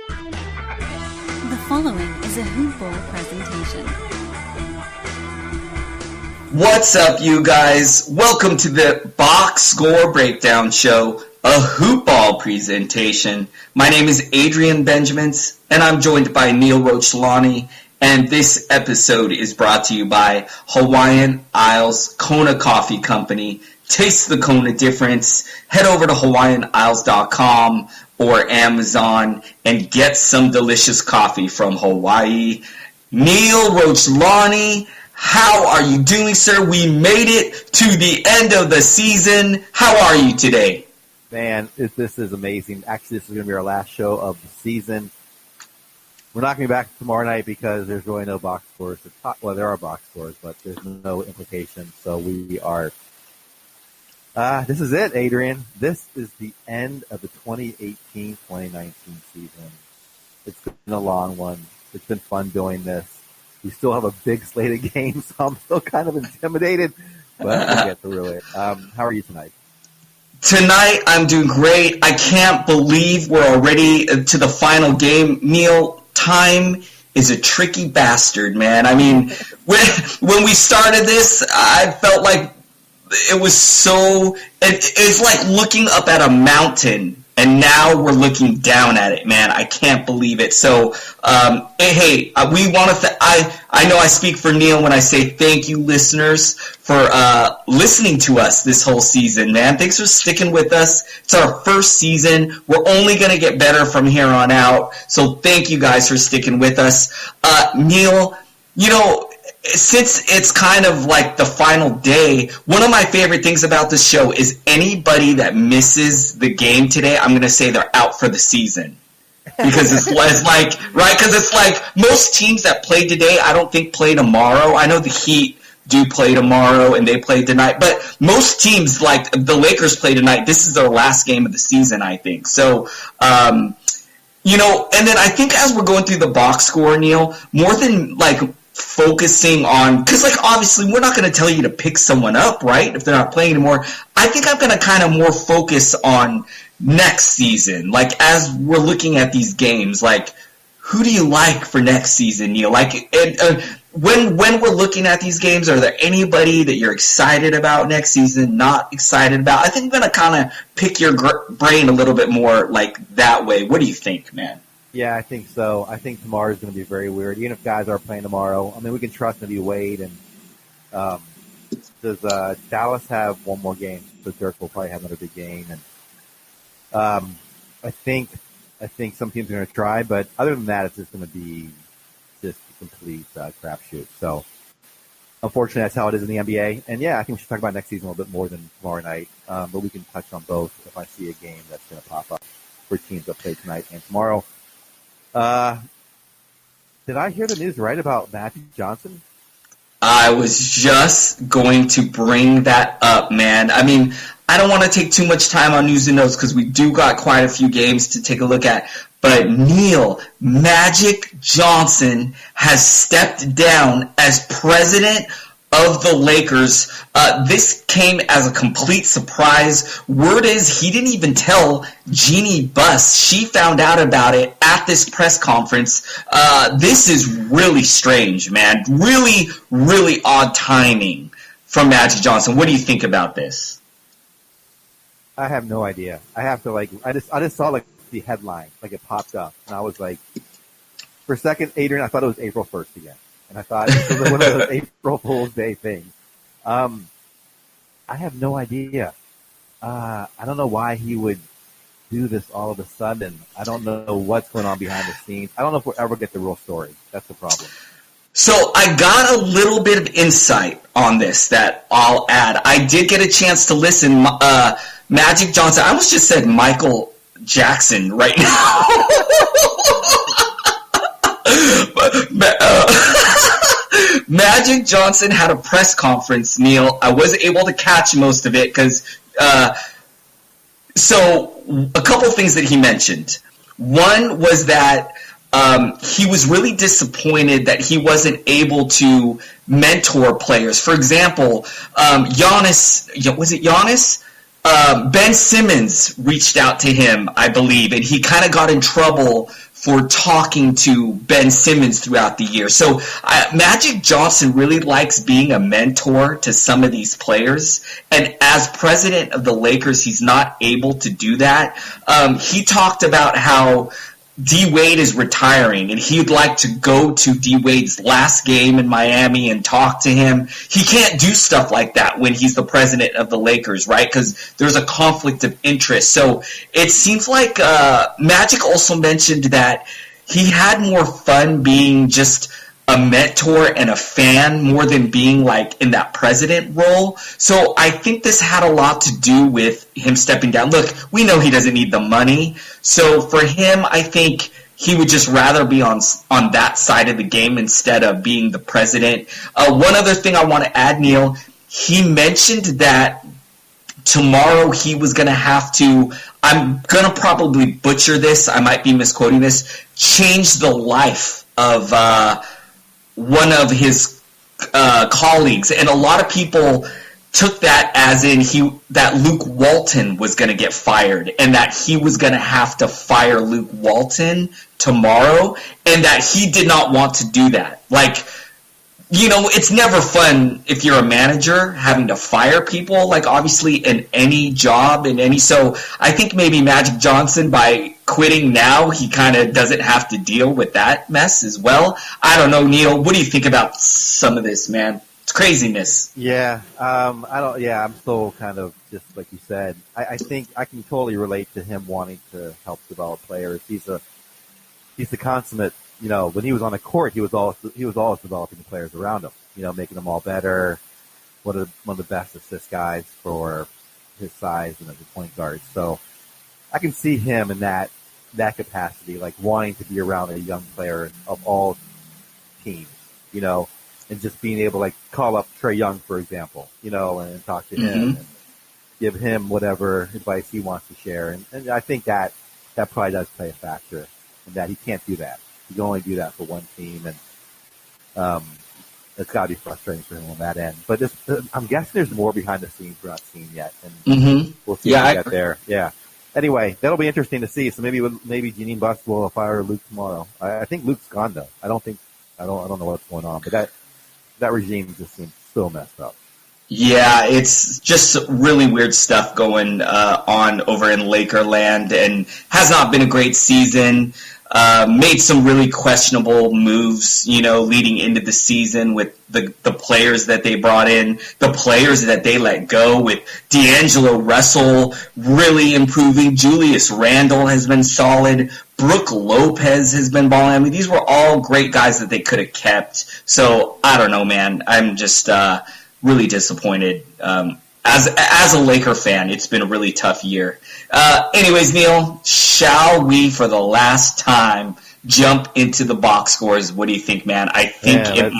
The following is a Hoop Ball presentation. What's up, you guys? Welcome to the Box Score Breakdown Show, a Hoop Ball presentation. My name is Adrian Benjamins, and I'm joined by Neil Roach-Lani, and this episode is brought to you by Hawaiian Isles Kona Coffee Company. Taste the Kona difference. Head over to hawaiianisles.com or Amazon and get some delicious coffee from Hawaii. Neil Roach-Lani, how are you doing, sir? We made it to the end of the season. How are you today? Man, this is amazing. Actually, this is going to be our last show of the season. We're not going to be back tomorrow night because there's really no box scores to talk. Well, there are box scores, but there's no implication. So we are. This is it, Adrian. This is the end of the 2018-2019 season. It's been a long one. It's been fun doing this. We still have a big slate of games, so I'm still kind of intimidated, but we'll get through it. How are you tonight? Tonight, I'm doing great. I can't believe we're already to the final game. Neil, time is a tricky bastard, man. I mean, when we started this, I felt like it was so, it's like looking up at a mountain, and now we're looking down at it, man. I can't believe it. So, we want to, I know I speak for Neil when I say thank you, listeners, for listening to us this whole season, man. Thanks for sticking with us. It's our first season. We're only going to get better from here on out. So thank you guys for sticking with us. Neil, you know, since it's kind of like the final day, one of my favorite things about this show is anybody that misses the game today, I'm going to say they're out for the season. Because it's like, right? Because it's like most teams that play today, I don't think play tomorrow. I know the Heat do play tomorrow and they play tonight, but most teams, like the Lakers, play tonight. This is their last game of the season, I think. So, you know, and then I think as we're going through the box score, Neil, more than like focusing on, because like obviously we're not going to tell you to pick someone up, right, if they're not playing anymore. I think I'm going to kind of more focus on next season, like as we're looking at these games, like who do you like for next season, Neil? Like when we're looking at these games, are there anybody that you're excited about next season, not excited about? I think I'm going to kind of pick your brain a little bit more like that way. What do you think, man? Yeah, I think so. I think tomorrow is going to be very weird. Even if guys are playing tomorrow, I mean, we can trust maybe Wade. And does Dallas have one more game? So Dirk will probably have another big game. And I think some teams are going to try, but other than that, it's just going to be just a complete crapshoot. So unfortunately, that's how it is in the NBA. And yeah, I think we should talk about next season a little bit more than tomorrow night. But we can touch on both if I see a game that's going to pop up for teams that play tonight and tomorrow. Did I hear the news right about Magic Johnson? I was just going to bring that up, man. I mean, I don't want to take too much time on news and notes because we do got quite a few games to take a look at. But Neil, Magic Johnson has stepped down as president of the Lakers. This came as a complete surprise. Word is he didn't even tell Jeannie Buss. She found out about it at this press conference. This is really strange, man. Really, really odd timing from Magic Johnson. What do you think about this? I have no idea. I have to I just saw like the headline, like it popped up, and I was like, for a second, Adrian, I thought it was April 1st again. And I thought it was one of those April Fool's Day things. I have no idea. I don't know why he would do this all of a sudden. I don't know what's going on behind the scenes. I don't know if we'll ever get the real story. That's the problem. So I got a little bit of insight on this that I'll add. I did get a chance to listen. Magic Johnson, I almost just said Michael Jackson right now. Magic Johnson had a press conference, Neil. I wasn't able to catch most of it because so a couple things that he mentioned. One was that he was really disappointed that he wasn't able to mentor players. For example, Giannis, was it Giannis? Ben Simmons reached out to him, I believe, and he kind of got in trouble for talking to Ben Simmons throughout the year. So Magic Johnson really likes being a mentor to some of these players. And as president of the Lakers, he's not able to do that. He talked about how D. Wade is retiring, and he'd like to go to D. Wade's last game in Miami and talk to him. He can't do stuff like that when he's the president of the Lakers, right? Because there's a conflict of interest. So it seems like Magic also mentioned that he had more fun being just a mentor and a fan more than being like in that president role. So I think this had a lot to do with him stepping down. Look, we know he doesn't need the money. So for him, I think he would just rather be on that side of the game instead of being the president. One other thing I want to add, Neil, he mentioned that tomorrow he was going to have to, I'm going to probably butcher this, I might be misquoting this, change the life of one of his colleagues, and a lot of people took that as in that Luke Walton was going to get fired, and that he was going to have to fire Luke Walton tomorrow, and that he did not want to do that. Like, you know, it's never fun if you're a manager having to fire people, like obviously in any job, so I think maybe Magic Johnson, by quitting now, he kind of doesn't have to deal with that mess as well. I don't know, Neil, what do you think about some of this, man? It's craziness. Yeah, I'm still kind of just like you said. I think I can totally relate to him wanting to help develop players. He's the consummate. You know, when he was on the court, he was always developing the players around him. You know, making them all better. One of the best assist guys for his size and as a point guard. So I can see him in that capacity, like wanting to be around a young player of all teams. You know, and just being able to like call up Trae Young, for example. You know, and talk to him and give him whatever advice he wants to share. And I think that probably does play a factor in that he can't do that. You can only do that for one team, and it's got to be frustrating for him on that end. But I'm guessing there's more behind the scenes we're not seeing yet, and we'll see when we get there. Yeah. Anyway, that'll be interesting to see. So maybe Janine Buss will fire Luke tomorrow. I think Luke's gone though. I don't know what's going on, but that regime just seems so messed up. Yeah, it's just really weird stuff going on over in Lakerland, and has not been a great season. Made some really questionable moves, you know, leading into the season with the players that they brought in, the players that they let go, with D'Angelo Russell really improving. Julius Randle has been solid. Brook Lopez has been balling. I mean, these were all great guys that they could have kept. So, I don't know, man. I'm just really disappointed. As a Laker fan, it's been a really tough year. Anyways, Neil, shall we, for the last time, jump into the box scores? What do you think, man? I think it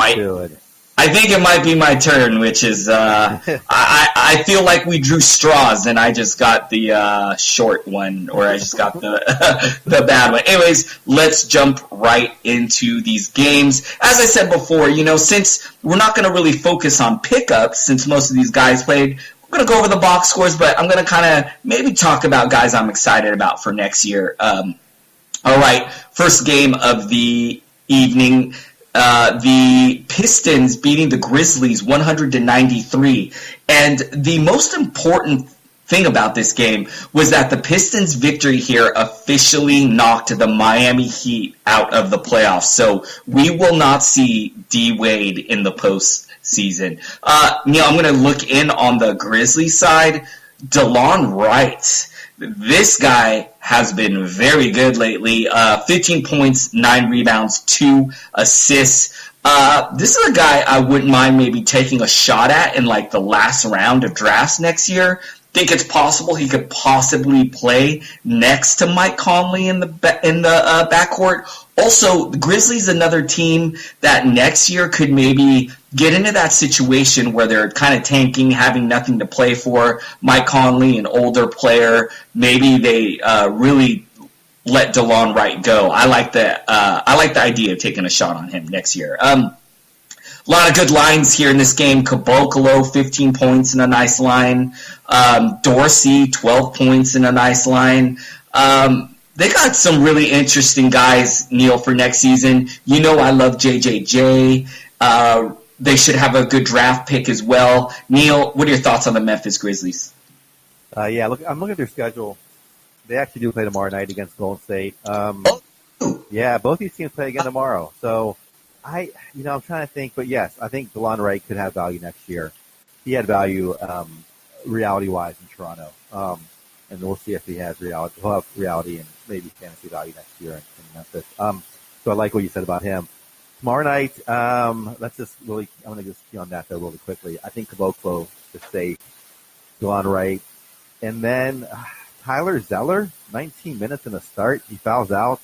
might be my turn, which is I feel like we drew straws, and I just got the short one, or I just got the bad one. Anyways, let's jump right into these games. As I said before, you know, since we're not going to really focus on pickups, since most of these guys played, I'm going to go over the box scores, but I'm going to kind of maybe talk about guys I'm excited about for next year. All right, first game of the evening, the Pistons beating the Grizzlies 100-93. And the most important thing about this game was that the Pistons' victory here officially knocked the Miami Heat out of the playoffs. So we will not see D. Wade in the postseason. Neil, I'm going to look in on the Grizzlies side. DeLon Wright. This guy has been very good lately. 15 points, 9 rebounds, 2 assists. This is a guy I wouldn't mind maybe taking a shot at in like the last round of drafts next year. Think it's possible he could possibly play next to Mike Conley in the backcourt. Also, the Grizzlies, another team that next year could maybe get into that situation where they're kind of tanking, having nothing to play for. Mike Conley, an older player, maybe they really let DeLon Wright go. I like the idea of taking a shot on him next year. lot of good lines here in this game. Caboclo, 15 points in a nice line. Dorsey, 12 points in a nice line. They got some really interesting guys, Neil, for next season. You know I love JJJ. They should have a good draft pick as well. Neil, what are your thoughts on the Memphis Grizzlies? Look, I'm looking at their schedule. They actually do play tomorrow night against Golden State. Yeah, both these teams play again tomorrow. So I'm trying to think, but yes, I think DeLon Wright could have value next year. He had value reality-wise in Toronto, and we'll see if he has reality. He'll have reality and maybe fantasy value next year in Memphis. So I like what you said about him. Tomorrow night, I'm going to just be on that though really quickly. I think Caboclo is safe. DeLon Wright, and then Tyler Zeller, 19 minutes in a start. He fouls out.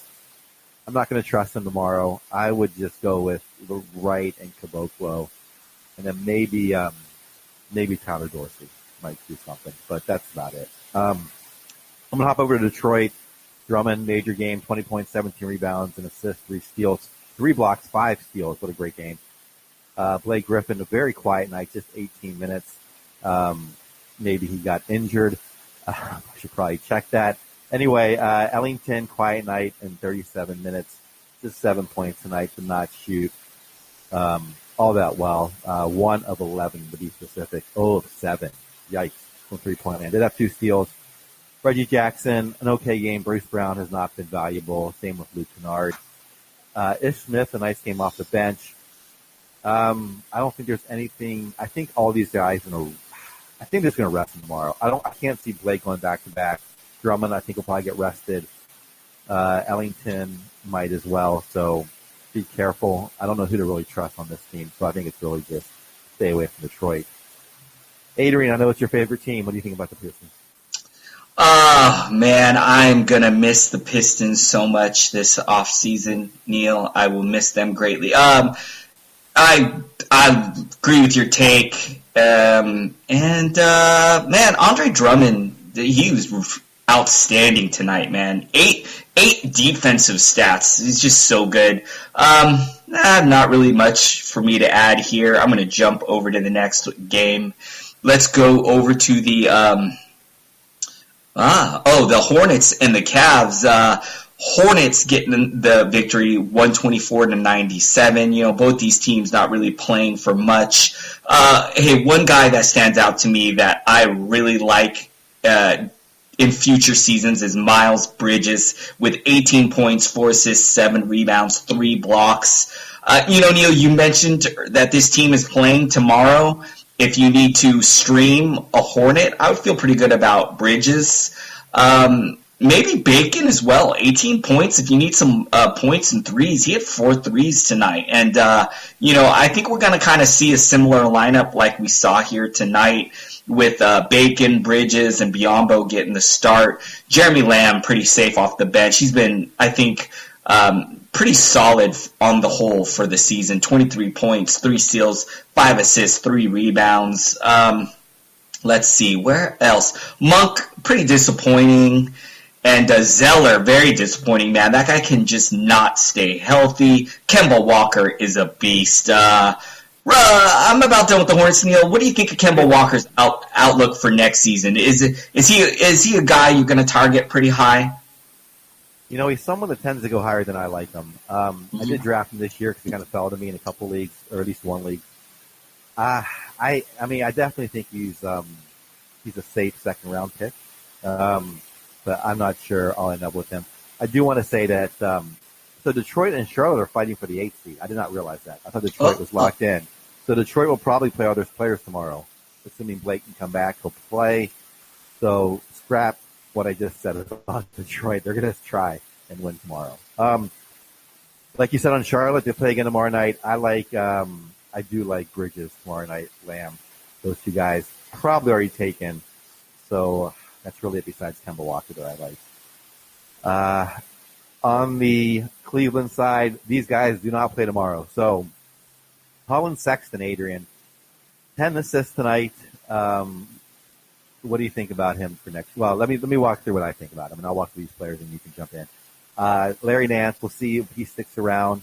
I'm not going to trust him tomorrow. I would just go with the Wright and Caboclo, and then maybe Tyler Dorsey might do something, but that's about it. I'm going to hop over to Detroit. Drummond, major game, 20 points, 17 rebounds, an assist, 3 steals, 3 blocks, 5 steals. What a great game. Blake Griffin, a very quiet night, just 18 minutes. Maybe he got injured. I should probably check that. Anyway, Ellington, quiet night in 37 minutes. Just 7 points tonight, did not shoot all that well. 1 of 11 to be specific. 0 of 7. Yikes. From 3-point land. Did have 2 steals. Reggie Jackson, an okay game. Bruce Brown has not been valuable. Same with Luke Kennard. Ish Smith, a nice game off the bench. I don't think there's anything. I think all these guys I think they're just going to rest him tomorrow. I can't see Blake going back to back. Drummond, I think, will probably get rested. Ellington might as well. So be careful. I don't know who to really trust on this team. So I think it's really just stay away from Detroit. Adrian, I know it's your favorite team. What do you think about the Pistons? Oh, man, I'm going to miss the Pistons so much this offseason, Neil. I will miss them greatly. I agree with your take. Man, Andre Drummond, he was outstanding tonight, man. Eight defensive stats. He's just so good. Not really much for me to add here. I'm going to jump over to the next game. Let's go over to the the Hornets and the Cavs. Hornets getting the victory, 124-97. Both these teams not really playing for much. Hey, one guy that stands out to me that I really like in future seasons is Miles Bridges with 18 points, 4 assists, 7 rebounds, 3 blocks. Neil, you mentioned that this team is playing tomorrow. If you need to stream a Hornet, I would feel pretty good about Bridges. Maybe Bacon as well. 18 points. If you need some points and threes, he had 4 threes tonight. And, I think we're going to kind of see a similar lineup like we saw here tonight with Bacon, Bridges, and Biyombo getting the start. Jeremy Lamb pretty safe off the bench. He's been, I think, pretty solid on the whole for the season. 23 points, 3 steals, 5 assists, 3 rebounds. Let's see, where else? Monk, pretty disappointing. And Zeller, very disappointing, man. That guy can just not stay healthy. Kemba Walker is a beast. I'm about done with the Hornets, Neil. What do you think of Kemba Walker's outlook for next season? Is he a guy you're going to target pretty high? He's someone that tends to go higher than I like him. I did draft him this year because he kind of fell to me in a couple leagues, or at least one league. I definitely think he's a safe second-round pick. But I'm not sure I'll end up with him. I do want to say that so Detroit and Charlotte are fighting for the 8th seed. I did not realize that. I thought Detroit was locked in. So Detroit will probably play all their players tomorrow. Assuming Blake can come back, he'll play. So scrap what I just said about Detroit. They're going to try and win tomorrow. Like you said on Charlotte, they play again tomorrow night. I do like Bridges tomorrow night, Lamb. Those 2 guys probably already taken. So that's really it besides Kemba Walker that I like. On the Cleveland side, these guys do not play tomorrow. So Colin Sexton, Adrian, 10 assists tonight. What do you think about him for next? Well, let me walk through what I think about him, and I'll walk through these players, and you can jump in. Larry Nance, we'll see if he sticks around.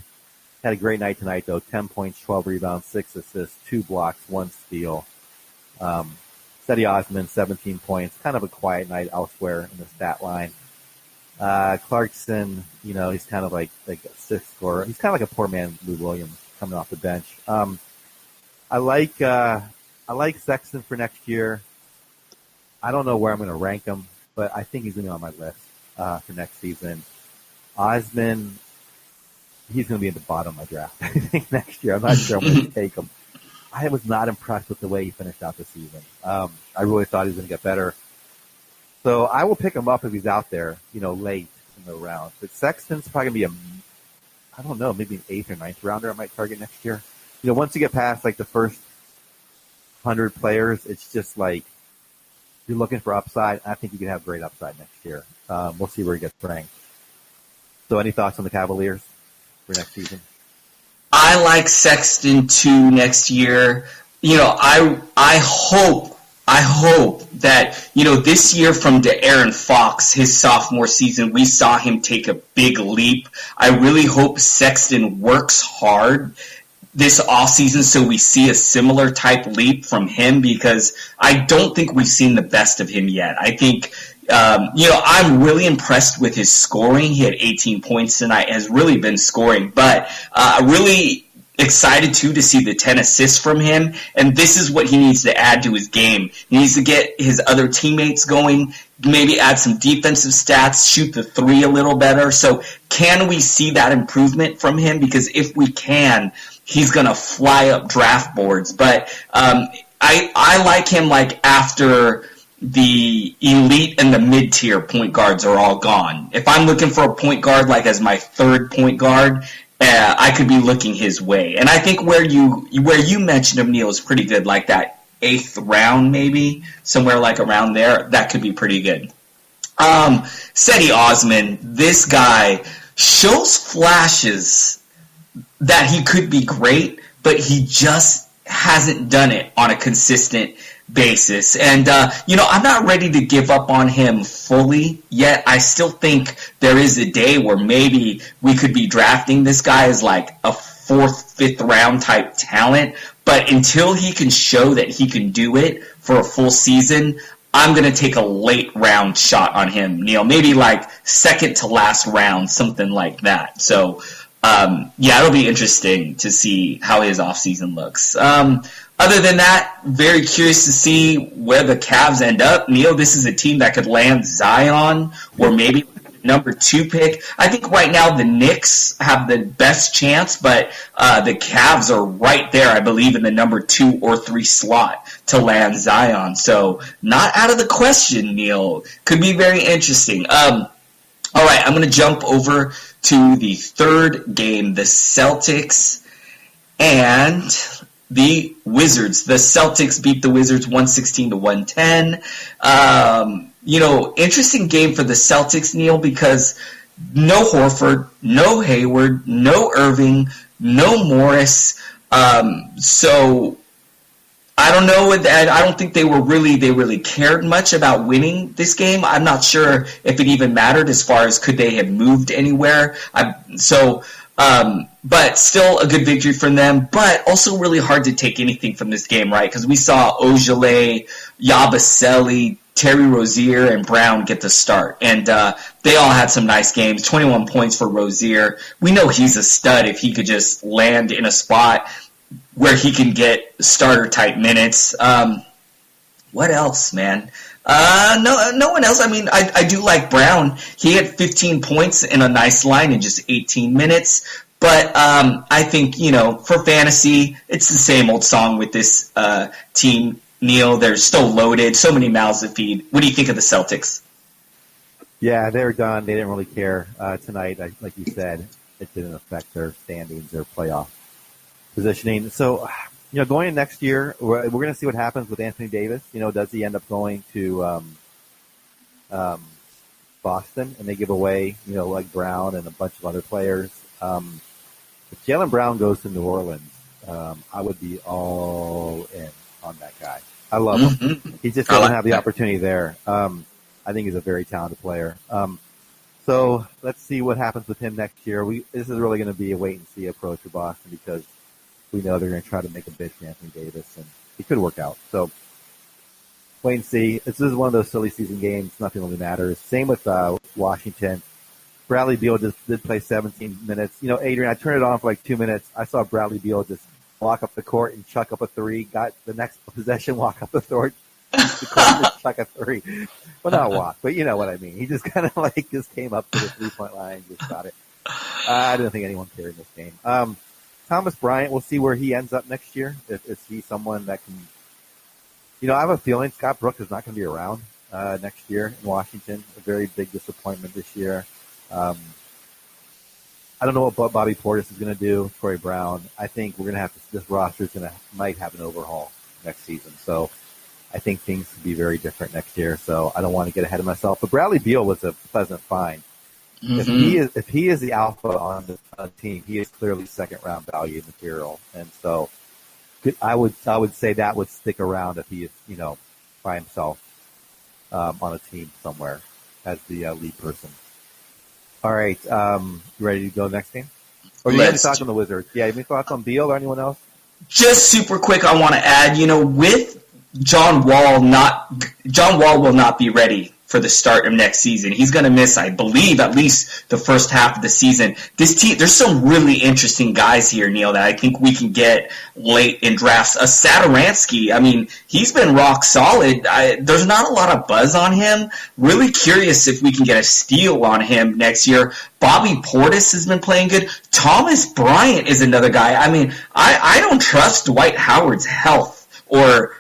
Had a great night tonight, though. 10 points, 12 rebounds, 6 assists, 2 blocks, 1 steal. Cedi Osman, 17 points. Kind of a quiet night elsewhere in the stat line. Clarkson, he's kind of like a sixth scorer. He's kind of like a poor man Lou Williams coming off the bench. I like Sexton for next year. I don't know where I'm going to rank him, but I think he's going to be on my list for next season. Osman, he's going to be at the bottom of my draft, I think, next year. I'm not sure I'm going to take him. I was not impressed with the way he finished out the season. I really thought he was going to get better. So I will pick him up if he's out there, late in the round. But Sexton's probably going to be I don't know, maybe an 8th or 9th rounder I might target next year. Once you get past like the first 100 players, it's just like you're looking for upside. I think you can have great upside next year. We'll see where he gets ranked. So any thoughts on the Cavaliers for next season? I like Sexton too next year. I hope that, this year from De'Aaron Fox, his sophomore season, we saw him take a big leap. I really hope Sexton works hard this offseason so we see a similar type leap from him, because I don't think we've seen the best of him yet. I think, I'm really impressed with his scoring. He had 18 points tonight, has really been scoring, but really excited too to see the 10 assists from him, and this is what he needs to add to his game. He needs to get his other teammates going, maybe add some defensive stats, shoot the three a little better. So can we see that improvement from him? Because if we can, he's going to fly up draft boards. But I like him like after the elite and the mid-tier point guards are all gone. If I'm looking for a point guard like as my third point guard, I could be looking his way. And I think where you mentioned him, Neil, is pretty good, like that 8th round maybe, somewhere like around there. That could be pretty good. Cedi Osman, this guy shows flashes that he could be great, but he just hasn't done it on a consistent basis. And, I'm not ready to give up on him fully yet. I still think there is a day where maybe we could be drafting this guy as like a 4th, 5th round type talent. But until he can show that he can do it for a full season, I'm going to take a late round shot on him, Neil. Maybe like second to last round, something like that. So, it'll be interesting to see how his offseason looks. Other than that, very curious to see where the Cavs end up. Neil, this is a team that could land Zion or maybe number 2 pick. I think right now the Knicks have the best chance, but the Cavs are right there, I believe, in the number 2 or 3 slot to land Zion. So not out of the question, Neil. Could be very interesting. All right, I'm going to jump over to the third game, the Celtics and the Wizards. The Celtics beat the Wizards 116-110. Interesting game for the Celtics, Neil, because no Horford, no Hayward, no Irving, no Morris. So I don't know. I don't think they really cared much about winning this game. I'm not sure if it even mattered as far as could they have moved anywhere. But still a good victory from them, but also really hard to take anything from this game, right? Because we saw Ojale, Yabusele, Terry Rozier, and Brown get the start. And they all had some nice games. 21 points for Rozier. We know he's a stud if he could just land in a spot where he can get starter-type minutes. What else, man? No one else. I mean, I do like Brown. He had 15 points in a nice line in just 18 minutes. But I think, for fantasy, it's the same old song with this team, Neil. They're still loaded, so many mouths to feed. What do you think of the Celtics? Yeah, they're done. They didn't really care tonight. Like you said, it didn't affect their standings, their playoff positioning. So, going in next year, we're going to see what happens with Anthony Davis. Does he end up going to Boston and they give away, like Brown and a bunch of other players? If Jalen Brown goes to New Orleans, I would be all in on that guy. I love him. He just doesn't have the opportunity there. I think he's a very talented player. So let's see what happens with him next year. This is really going to be a wait-and-see approach for Boston because we know they're going to try to make a bid for Anthony Davis, and it could work out. So wait and see. This is one of those silly season games. Nothing really matters. Same with Washington. Bradley Beal just did play 17 minutes. Adrian, I turned it on for like 2 minutes. I saw Bradley Beal just walk up the court and chuck up a three. Got the next possession, walk up the court, just chuck a three. Well, not walk, but you know what I mean. He just kind of just came up to the 3-point line and just got it. I don't think anyone cared in this game. Thomas Bryant, we'll see where he ends up next year. Is he someone that can, I have a feeling Scott Brooks is not going to be around next year in Washington. A very big disappointment this year. I don't know what Bobby Portis is going to do. Troy Brown. I think we're going to have this roster might have an overhaul next season. So I think things could be very different next year. So I don't want to get ahead of myself. But Bradley Beal was a pleasant find. Mm-hmm. If he is the alpha on the team, he is clearly second round value material. And so I would say that would stick around if he is, by himself on a team somewhere as the lead person. All right, you ready to go next game? Or do you have any thoughts on the Wizards? Yeah, any thoughts on Beal or anyone else? Just super quick, I want to add, with John Wall will not be ready for the start of next season. He's going to miss, I believe, at least the first half of the season. This team, there's some really interesting guys here, Neil, that I think we can get late in drafts. Satoransky, he's been rock solid. There's not a lot of buzz on him. Really curious if we can get a steal on him next year. Bobby Portis has been playing good. Thomas Bryant is another guy. I don't trust Dwight Howard's health or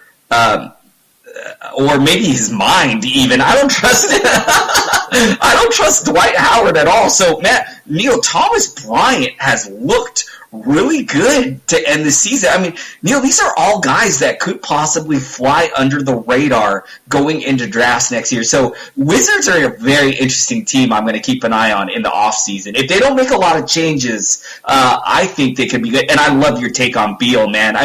maybe his mind even. I don't trust it. I don't trust Dwight Howard at all. So, Neil, Thomas Bryant has looked really good to end the season. Neil, these are all guys that could possibly fly under the radar going into drafts next year. So Wizards are a very interesting team I'm going to keep an eye on in the offseason. If they don't make a lot of changes, I think they could be good. And I love your take on Beal, man.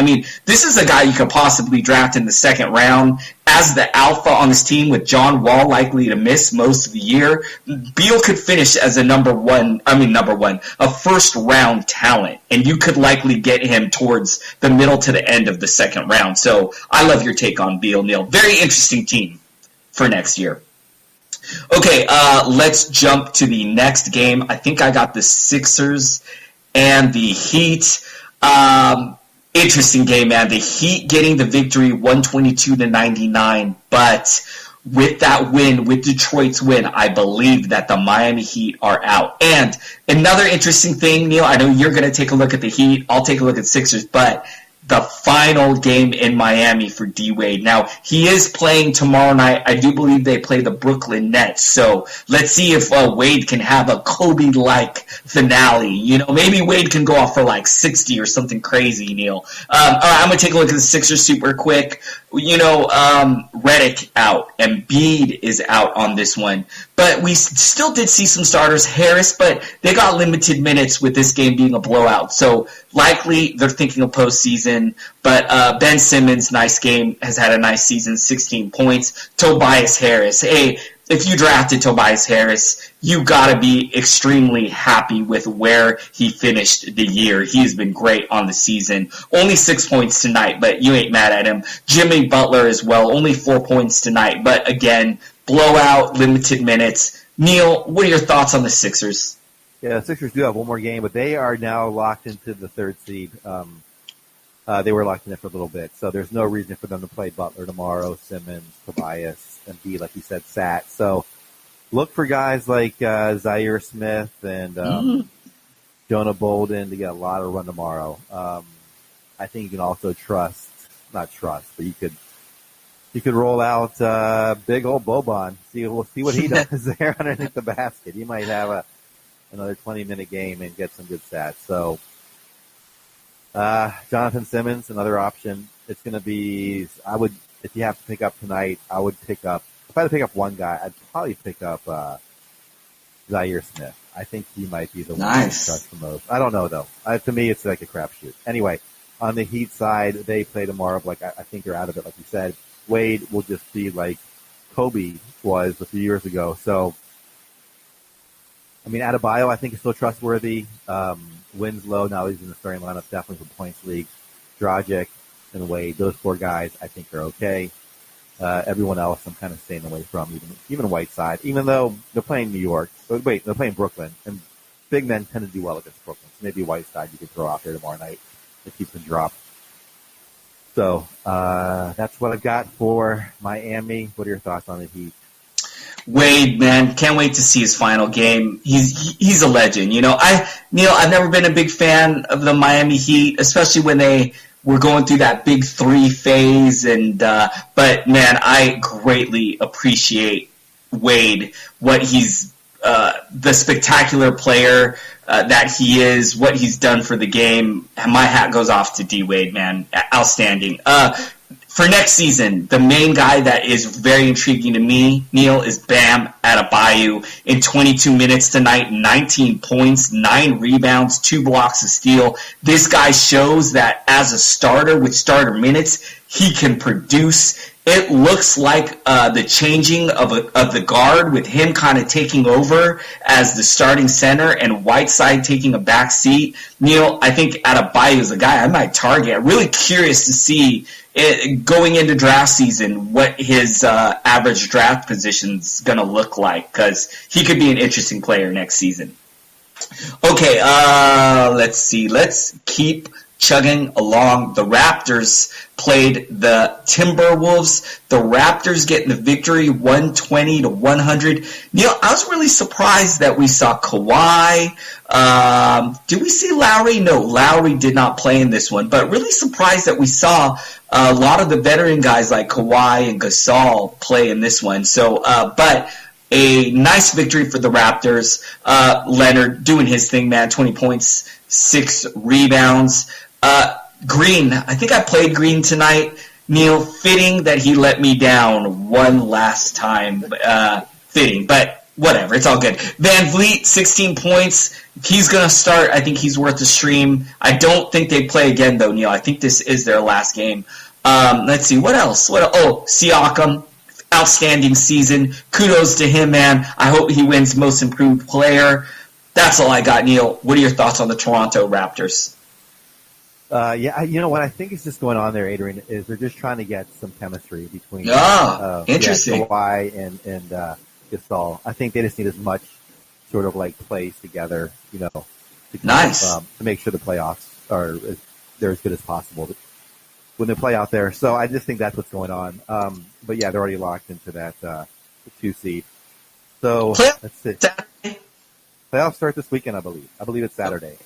This is a guy you could possibly draft in the second round as the alpha on this team with John Wall likely to miss most of the year. Beal could finish as a first-round talent, and you could likely get him towards the middle to the end of the second round. So I love your take on Beal, Neil. Very interesting team for next year. Okay, let's jump to the next game. I think I got the Sixers and the Heat. Interesting game, man. The Heat getting the victory 122-99, but with that win, with Detroit's win, I believe that the Miami Heat are out. And another interesting thing, Neil, I know you're going to take a look at the Heat. I'll take a look at Sixers, but the final game in Miami for D-Wade. Now, he is playing tomorrow night. I do believe they play the Brooklyn Nets. So let's see if Wade can have a Kobe-like finale. Maybe Wade can go off for like 60 or something crazy, Neil. All right, I'm going to take a look at the Sixers super quick. Redick out. Embiid is out on this one. But we still did see some starters. Harris, but they got limited minutes with this game being a blowout. So likely they're thinking of postseason. But Ben Simmons, nice game, has had a nice season, 16 points. Tobias Harris. Hey, if you drafted Tobias Harris, you got to be extremely happy with where he finished the year. He's been great on the season. Only 6 points tonight, but you ain't mad at him. Jimmy Butler as well, only 4 points tonight. But again, blowout, limited minutes. Neil, what are your thoughts on the Sixers? Yeah, the Sixers do have one more game, but they are now locked into the third seed. They were locked in it for a little bit, so there's no reason for them to play Butler tomorrow, Simmons, Tobias, and B, like you said, Sat. So look for guys like Zaire Smith and Jonah Bolden to get a lot of run tomorrow. I think you can also not trust, but you could roll out big old Boban. We'll see what he does there underneath the basket. He might have another 20-minute game and get some good stats. So Jonathan Simmons, another option. It's going to be, if you have to pick up tonight, if I had to pick up one guy, I'd probably pick up Zaire Smith. I think he might be the one to trust the most. I don't know, though. To me, it's like a crapshoot. Anyway, on the Heat side, they play tomorrow. I think they're out of it, like you said. Wade will just be like Kobe was a few years ago. So I mean, Adebayo, I think, is still trustworthy. Winslow, now he's in the starting lineup, definitely for points league. Dragic and Wade, those four guys, I think, are okay. Everyone else, I'm kind of staying away from, even Whiteside, even though they're playing New York. They're playing Brooklyn, and big men tend to do well against Brooklyn. So maybe Whiteside you could throw out there tomorrow night to keep them dropped. So that's what I've got for Miami. What are your thoughts on the Heat? Wade, man, can't wait to see his final game. He's a legend. Neil, I've never been a big fan of the Miami Heat, especially when they were going through that big three phase. But man, I greatly appreciate Wade, what he's the spectacular player that he is, what he's done for the game. My hat goes off to D Wade, man, outstanding. For next season, the main guy that is very intriguing to me, Neil, is Bam Adebayo. In 22 minutes tonight, 19 points, 9 rebounds, 2 blocks of steal. This guy shows that as a starter with starter minutes, he can produce. It looks like the changing of the guard with him kind of taking over as the starting center and Whiteside taking a back seat. Neil, I think Adebayo is a guy I might target. I'm really curious to see going into draft season what his average draft position's going to look like, because he could be an interesting player next season. Okay, let's see. Let's keep chugging along. The Raptors played the Timberwolves. The Raptors getting the victory 120-100. Neil, I was really surprised that we saw Kawhi. Did we see Lowry? No, Lowry did not play in this one, but really surprised that we saw a lot of the veteran guys like Kawhi and Gasol play in this one. So, but a nice victory for the Raptors. Leonard doing his thing, man. 20 points, 6 rebounds. Green, I think I played Green tonight. Neil, fitting that he let me down one last time. Fitting, but whatever, it's all good. Van Vliet, 16 points. He's going to start. I think he's worth a stream. I don't think they play again, though, Neil. I think this is their last game. Let's see, what else? Siakam, outstanding season. Kudos to him, man. I hope he wins Most Improved Player. That's all I got, Neil. What are your thoughts on the Toronto Raptors? You know what I think is just going on there, Adrian, is they're just trying to get some chemistry between interesting. Kawhi and Gasol. I think they just need as much sort of like plays together, to nice to make sure the playoffs they're as good as possible when they play out there. So I just think that's what's going on. But yeah, they're already locked into that 2 seed. So that's it. Playoffs start this weekend, I believe. I believe it's Saturday.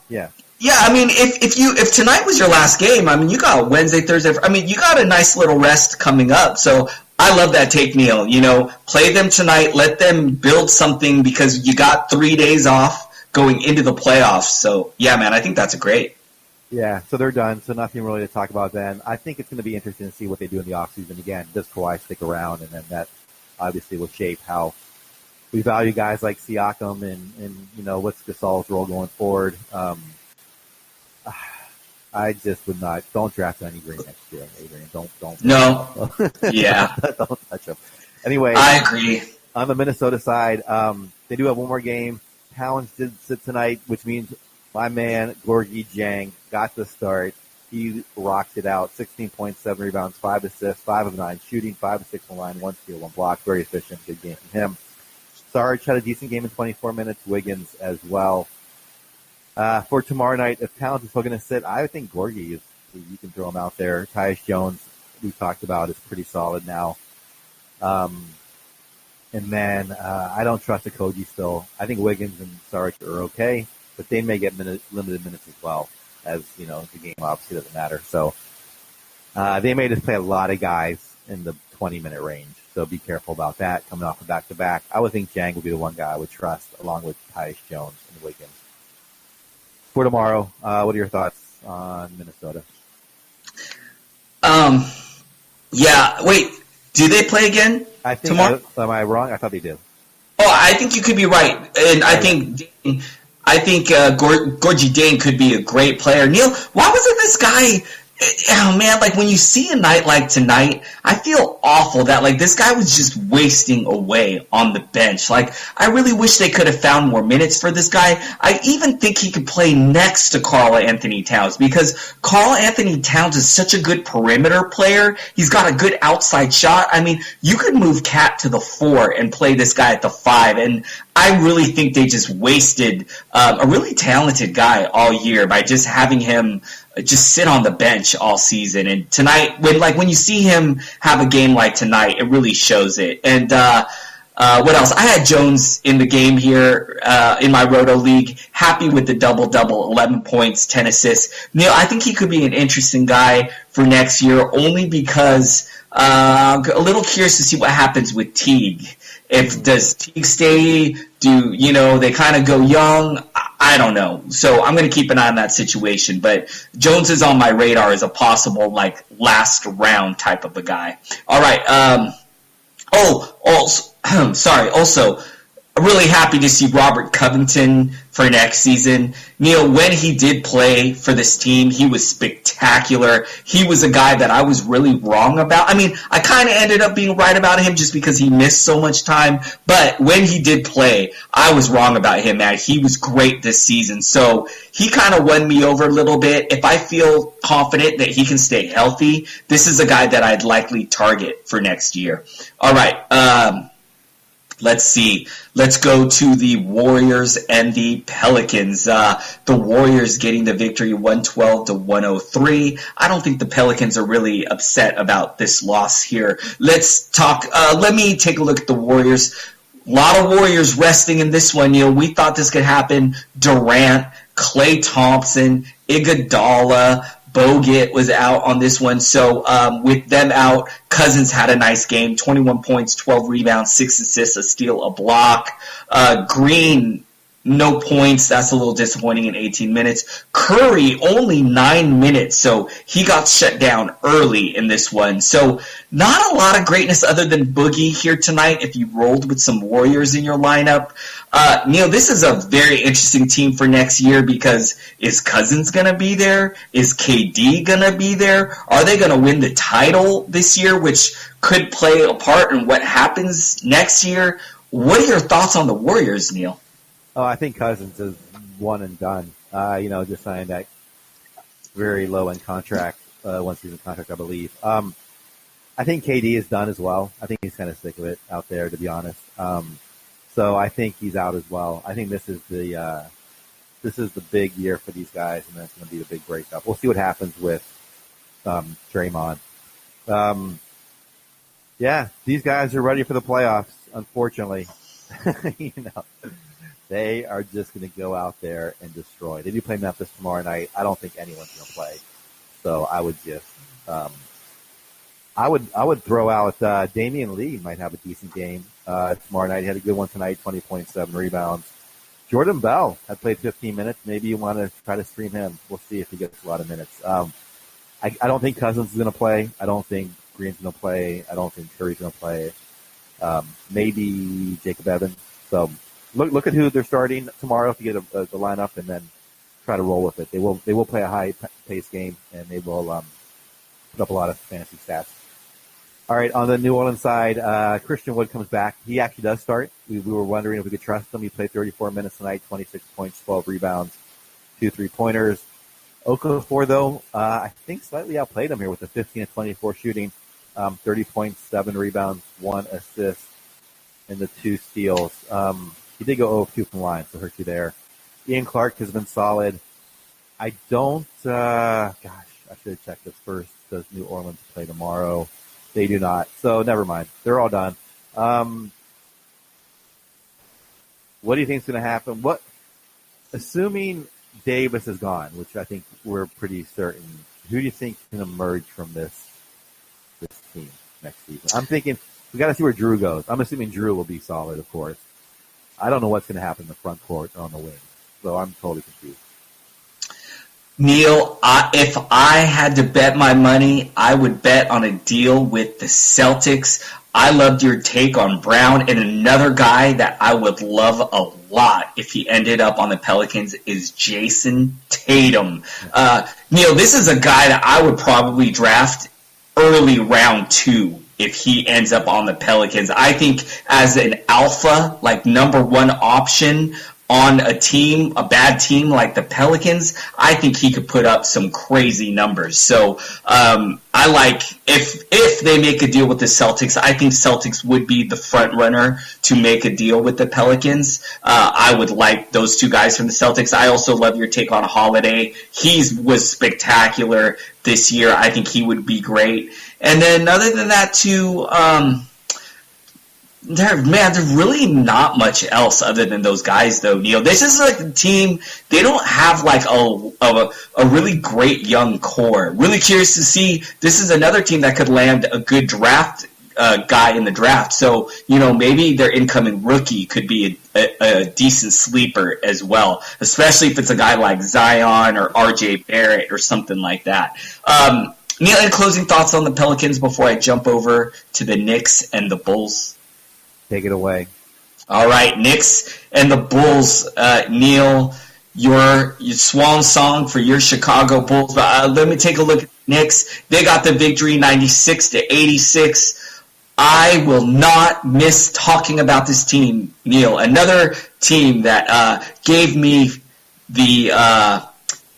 Yeah. Yeah, I mean, if tonight was your last game, I mean, you got Wednesday, Thursday. I mean, you got a nice little rest coming up. So I love that take, Neil. Play them tonight, let them build something, because you got 3 days off going into the playoffs. So yeah, man, I think that's great. Yeah, so they're done. So nothing really to talk about then. I think it's going to be interesting to see what they do in the offseason. Again, does Kawhi stick around? And then that obviously will shape how we value guys like Siakam and what's Gasol's role going forward. I just would not. Don't draft any Green next year, Adrian. Don't. No. Yeah. Don't touch him. Anyway, I agree. On the Minnesota side, they do have one more game. Towns did sit tonight, which means my man Gorgie Jang got the start. He rocked it out. 16 points, 7 rebounds, 5 assists, 5 of 9 shooting, 5 of 6 on the line, 1 steal, 1 block. Very efficient. Good game from him. Sarge had a decent game in 24 minutes. Wiggins as well. For tomorrow night, if Towns is still going to sit, I would think Gorgie is. You can throw him out there. Tyus Jones, we talked about, is pretty solid now. And then I don't trust Okogie still. I think Wiggins and Sarge are okay, but they may get limited minutes as well, as the game obviously doesn't matter. So they may just play a lot of guys in the 20-minute range. So be careful about that coming off a back-to-back. I would think Jang would be the one guy I would trust, along with Tyus Jones and Wiggins. For tomorrow, what are your thoughts on Minnesota? Yeah. Wait, do they play again tomorrow? Am I wrong? I thought they did. Oh, I think you could be right, and I think Gorgie Dane could be a great player. Neil, why wasn't this guy Oh man, like when you see a night like tonight, I feel awful that like this guy was just wasting away on the bench. Like I really wish they could have found more minutes for this guy. I even think he could play next to Karl-Anthony Towns because Karl-Anthony Towns is such a good perimeter player. He's got a good outside shot. I mean, you could move Cat to the 4 and play this guy at the 5, and I really think they just wasted a really talented guy all year by just having him just sit on the bench all season. And tonight, when you see him have a game like tonight, it really shows it. And what else? I had Jones in the game here in my Roto League. Happy with the double-double, 11 points, 10 assists. Neil, I think he could be an interesting guy for next year only because a little curious to see what happens with Teague. Does Teague stay? They kind of go young? I don't know. So I'm going to keep an eye on that situation. But Jones is on my radar as a possible, last round type of a guy. All right. Also, I'm really happy to see Robert Covington for next season. Neil, when he did play for this team, he was spectacular. He was a guy that I was really wrong about. I mean, I kind of ended up being right about him just because he missed so much time. But when he did play, I was wrong about him, man. He was great this season. So he kind of won me over a little bit. If I feel confident that he can stay healthy, this is a guy that I'd likely target for next year. All right. Let's see. Let's go to the Warriors and the Pelicans. The Warriors getting the victory 112-103. I don't think the Pelicans are really upset about this loss here. Let's talk. Let me take a look at the Warriors. A lot of Warriors resting in this one. We thought this could happen. Durant, Klay Thompson, Iguodala, Bogut was out on this one. So with them out, Cousins had a nice game, 21 points, 12 rebounds, 6 assists, a steal, a block. Green, no points. That's a little disappointing in 18 minutes. Curry, only 9 minutes, so he got shut down early in this one. So not a lot of greatness other than Boogie here tonight if you rolled with some Warriors in your lineup. Neil, this is a very interesting team for next year because is Cousins going to be there? Is KD going to be there? Are they going to win the title this year, which could play a part in what happens next year? What are your thoughts on the Warriors, Neil? Oh, I think Cousins is one and done. Just signed that very low-end contract, one-season contract, I believe. I think KD is done as well. I think he's kind of sick of it out there, to be honest. So I think he's out as well. I think this is the big year for these guys, and that's going to be the big breakup. We'll see what happens with Draymond. These guys are ready for the playoffs, unfortunately. They are just going to go out there and destroy. They do play Memphis tomorrow night. I don't think anyone's going to play. So I would just I would throw out Damian Lee might have a decent game tomorrow night. He had a good one tonight, 20.7 rebounds. Jordan Bell had played 15 minutes. Maybe you want to try to stream him. We'll see if he gets a lot of minutes. I don't think Cousins is going to play. I don't think Green's going to play. I don't think Curry's going to play. Maybe Jacob Evans. So look at who they're starting tomorrow if you get the lineup, and then try to roll with it. They will play a high-paced game, and they will put up a lot of fantasy stats. All right, on the New Orleans side, Christian Wood comes back. He actually does start. We were wondering if we could trust him. He played 34 minutes tonight, 26 points, 12 rebounds, 2 3-pointers. Okafor, though, I think slightly outplayed him here with a 15-24 shooting, 30 points, 7 rebounds, 1 assist, and the 2 steals. He did go 0-2 from the line, so hurt you there. Ian Clark has been solid. I don't, I should have checked this first. Does New Orleans play tomorrow? They do not. So never mind. They're all done. What do you think is going to happen? Assuming Davis is gone, which I think we're pretty certain, who do you think can emerge from this team next season? I'm thinking we got to see where Drew goes. I'm assuming Drew will be solid, of course. I don't know what's going to happen in the front court or on the wing, so I'm totally confused. Neil, if I had to bet my money, I would bet on a deal with the Celtics. I loved your take on Brown, and another guy that I would love a lot if he ended up on the Pelicans is Jason Tatum. Neil, this is a guy that I would probably draft early round 2 if he ends up on the Pelicans. I think as an alpha, like number 1 option on a team, a bad team like the Pelicans, I think he could put up some crazy numbers. So I like, if they make a deal with the Celtics, I think Celtics would be the front runner to make a deal with the Pelicans. I would like those 2 guys from the Celtics. I also love your take on Holiday. He was spectacular this year. I think he would be great. And then other than that too, there's really not much else other than those guys, though, Neil. This is like a team, they don't have like a really great young core. Really curious to see, this is another team that could land a good draft guy in the draft. So, maybe their incoming rookie could be a decent sleeper as well, especially if it's a guy like Zion or RJ Barrett or something like that. Neil, any closing thoughts on the Pelicans before I jump over to the Knicks and the Bulls? Take it away. All right, Knicks and the Bulls. Neil, your swan song for your Chicago Bulls. Let me take a look at the Knicks. They got the victory, 96-86. I will not miss talking about this team, Neil. Another team that gave me a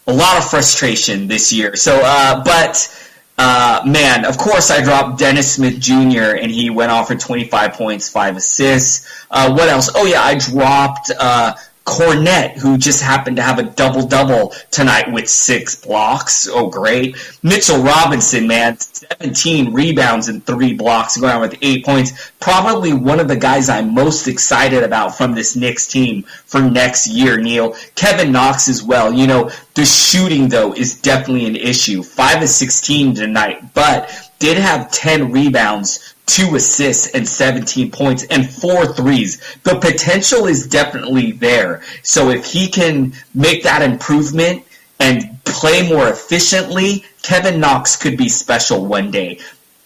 lot of frustration this year. So, man, of course I dropped Dennis Smith Jr. and he went off for 25 points, 5 assists. What else? Oh, yeah, I dropped Cornette, who just happened to have a double-double tonight with 6 blocks. Oh, great. Mitchell Robinson, man, 17 rebounds and 3 blocks, going on with 8 points. Probably one of the guys I'm most excited about from this Knicks team for next year, Neil. Kevin Knox as well. The shooting, though, is definitely an issue. 5 of 16 tonight, but did have 10 rebounds, 2 assists, and 17 points, and 4 threes. The potential is definitely there. So if he can make that improvement and play more efficiently, Kevin Knox could be special one day.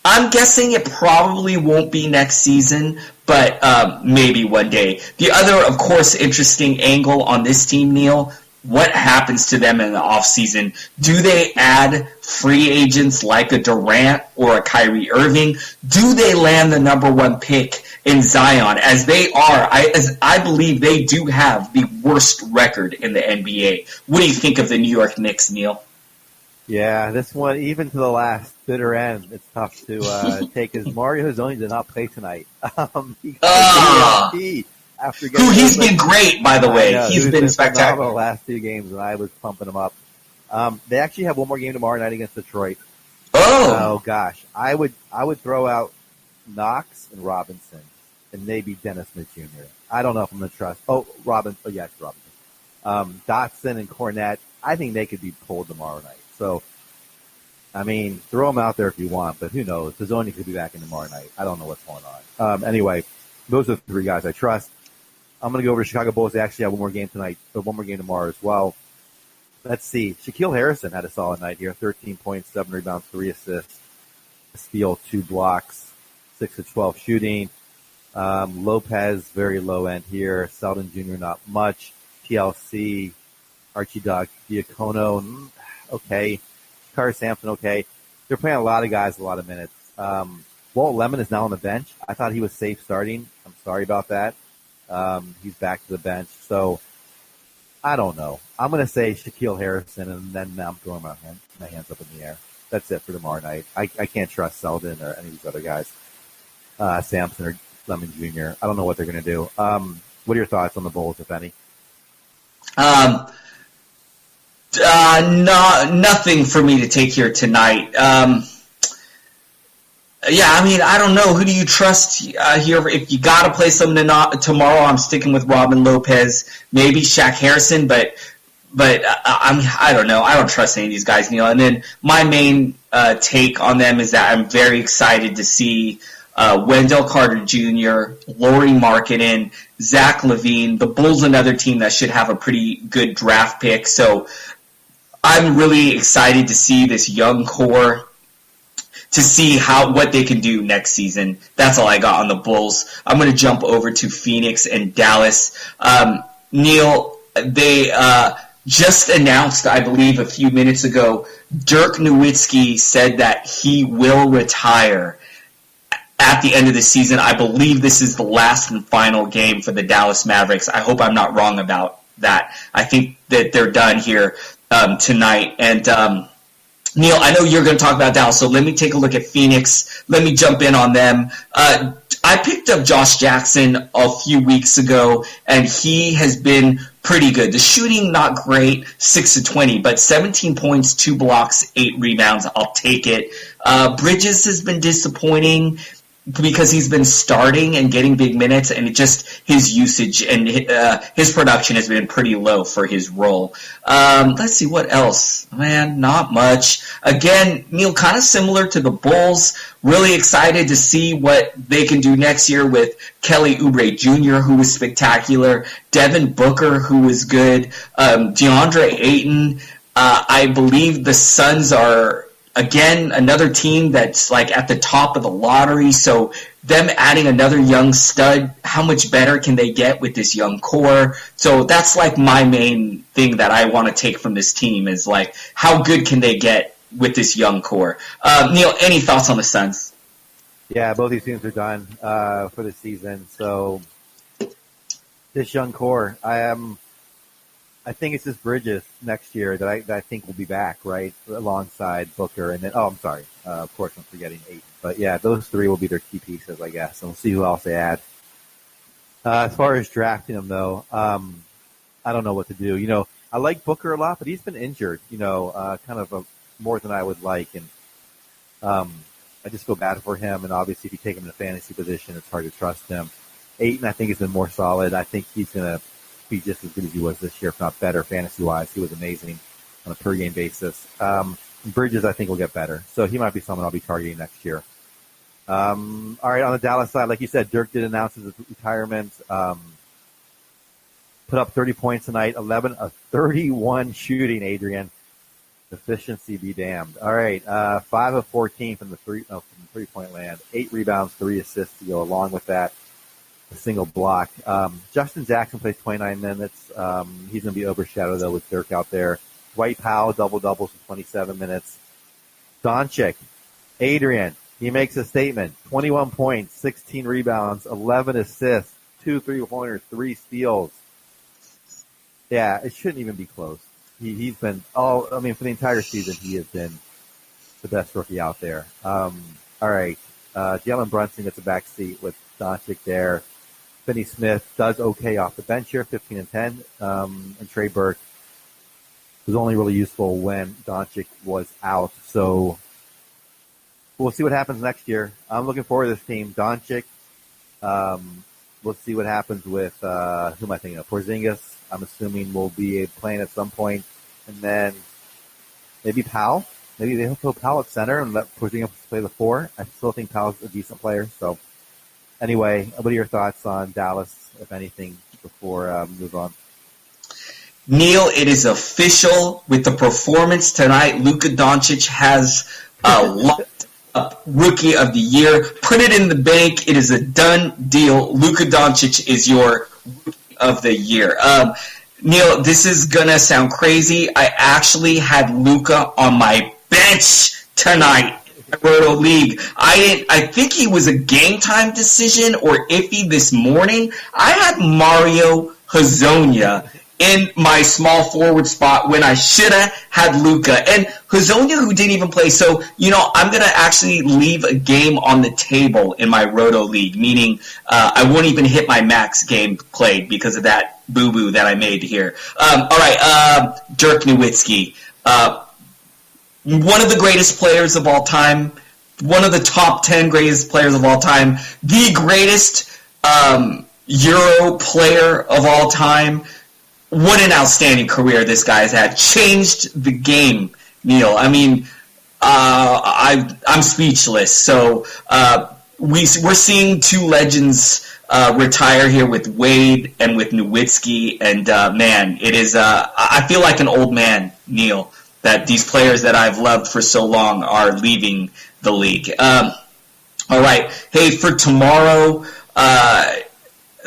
I'm guessing it probably won't be next season, but maybe one day. The other, of course, interesting angle on this team, Neil, what happens to them in the offseason? Do they add free agents like a Durant or a Kyrie Irving? Do they land the number 1 pick in Zion? As they are, I believe they do have the worst record in the NBA. What do you think of the New York Knicks, Neil? Yeah, this one, even to the last bitter end, it's tough to take, as Mario Hezonja did not play tonight. After he's been great, by the way. He's been spectacular the last 2 games, and I was pumping him up. They actually have one more game tomorrow night against Detroit. Oh gosh, I would throw out Knox and Robinson, and maybe Dennis Smith Jr. I don't know if I'm going to trust. Robinson. Dotson and Cornette. I think they could be pulled tomorrow night. So, I mean, throw them out there if you want, but who knows? Hezonja could be back in tomorrow night. I don't know what's going on. Anyway, those are the 3 guys I trust. I'm going to go over to Chicago Bulls. They actually have one more game tonight, or one more game tomorrow as well. Let's see. Shaquille Harrison had a solid night here. 13 points, 7 rebounds, 3 assists, a steal, 2 blocks, 6 of 12 shooting. Lopez, very low end here. Selden Jr., not much. TLC, Archie Dog, Diacono, okay. Carter Sampson, okay. They're playing a lot of guys, a lot of minutes. Walt Lemon is now on the bench. I thought he was safe starting. I'm sorry about that. He's back to the bench. So, I don't know. I'm going to say Shaquille Harrison, and then I'm throwing my hands up in the air. That's it for tomorrow night. I can't trust Selden or any of these other guys. Sampson or Lemon Jr. I don't know what they're going to do. What are your thoughts on the Bulls, if any? Nothing for me to take here tonight. Yeah, I mean, I don't know. Who do you trust here? If you got to play someone tomorrow, I'm sticking with Robin Lopez, maybe Shaq Harrison, but I don't know. I don't trust any of these guys, Neil. And then my main take on them is that I'm very excited to see Wendell Carter Jr., Lauri Markkanen, Zach LaVine. The Bulls, another team that should have a pretty good draft pick. So I'm really excited to see this young core, to see what they can do next season. That's all I got on the Bulls. I'm going to jump over to Phoenix and Dallas. Neil, they just announced, I believe, a few minutes ago, Dirk Nowitzki said that he will retire at the end of the season. I believe this is the last and final game for the Dallas Mavericks. I hope I'm not wrong about that. I think that they're done here tonight. And Neil, I know you're going to talk about Dallas, so let me take a look at Phoenix. Let me jump in on them. I picked up Josh Jackson a few weeks ago, and he has been pretty good. The shooting, not great, 6-20, but 17 points, 2 blocks, 8 rebounds. I'll take it. Bridges has been disappointing because he's been starting and getting big minutes, and his usage and his production has been pretty low for his role. Let's see, what else? Man, not much. Again, Neil, kind of similar to the Bulls. Really excited to see what they can do next year with Kelly Oubre Jr., who was spectacular, Devin Booker, who was good, DeAndre Ayton. I believe the Suns are, again, another team that's like at the top of the lottery, so them adding another young stud, how much better can they get with this young core? So that's like my main thing that I want to take from this team is like, how good can they get with this young core? Neil, any thoughts on the Suns? Yeah, both these teams are done for the season, so this young core, I think it's just Bridges next year that I think will be back, right, alongside Booker. And then, of course I'm forgetting Ayton. But, yeah, those three will be their key pieces, I guess. And we'll see who else they add. As far as drafting them, though, I don't know what to do. You know, I like Booker a lot, but he's been injured, kind of more than I would like. And I just feel bad for him. And, obviously, if you take him in a fantasy position, it's hard to trust him. Ayton, I think, has been more solid. I think he's going to be just as good as he was this year, if not better, fantasy-wise. He was amazing on a per-game basis. Bridges, I think, will get better. So he might be someone I'll be targeting next year. All right, on the Dallas side, like you said, Dirk did announce his retirement. Put up 30 points tonight, 11 of 31 shooting, Adrian. Efficiency be damned. All right, 5 of 14 from the three-point land, 8 rebounds, 3 assists to go along with that. A single block. Justin Jackson plays 29 minutes. He's going to be overshadowed, though, with Dirk out there. Dwight Powell, double-doubles for 27 minutes. Doncic, Adrian, he makes a statement. 21 points, 16 rebounds, 11 assists, 2 3-pointers, 3 steals. Yeah, it shouldn't even be close. He's been for the entire season, he has been the best rookie out there. All right. Jalen Brunson gets a back seat with Doncic there. Finney Smith does okay off the bench here, 15 and 10. And Trey Burke was only really useful when Doncic was out. So we'll see what happens next year. I'm looking forward to this team. Doncic. We'll see what happens with, who am I thinking of? Porzingis, I'm assuming, will be playing at some point. And then maybe Powell. Maybe they'll throw Powell at center and let Porzingis play the 4. I still think Powell's a decent player. So anyway, what are your thoughts on Dallas, if anything, before we move on? Neil, it is official with the performance tonight. Luka Doncic has locked up Rookie of the Year. Put it in the bank. It is a done deal. Luka Doncic is your Rookie of the Year. Neil, this is going to sound crazy. I actually had Luka on my bench tonight. Roto League. I think he was a game time decision or iffy this morning. I had Mario Hezonja in my small forward spot when I should have had Luka. And Hezonja, who didn't even play. So, I'm going to actually leave a game on the table in my Roto League, meaning I won't even hit my max game played because of that boo-boo that I made here. All right, Dirk Nowitzki. One of the greatest players of all time, one of the top 10 greatest players of all time, the greatest Euro player of all time. What an outstanding career this guy's had. Changed the game, Neil. I mean, I'm speechless. So we're seeing two legends retire here with Wade and with Nowitzki. And, man, it is I feel like an old man, Neil, that these players that I've loved for so long are leaving the league. All right. Hey, for tomorrow,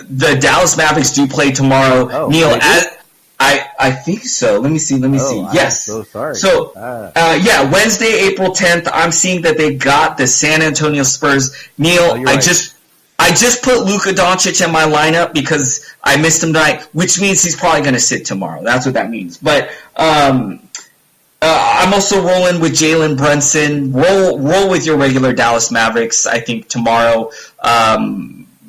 the Dallas Mavericks do play tomorrow. Oh, Neil, I think so. Let me see. Yes. I'm so sorry. So, Wednesday, April 10th, I'm seeing that they got the San Antonio Spurs. Neil, I just put Luka Doncic in my lineup because I missed him tonight, which means he's probably going to sit tomorrow. That's what that means. But I'm also rolling with Jalen Brunson. Roll with your regular Dallas Mavericks, I think, tomorrow.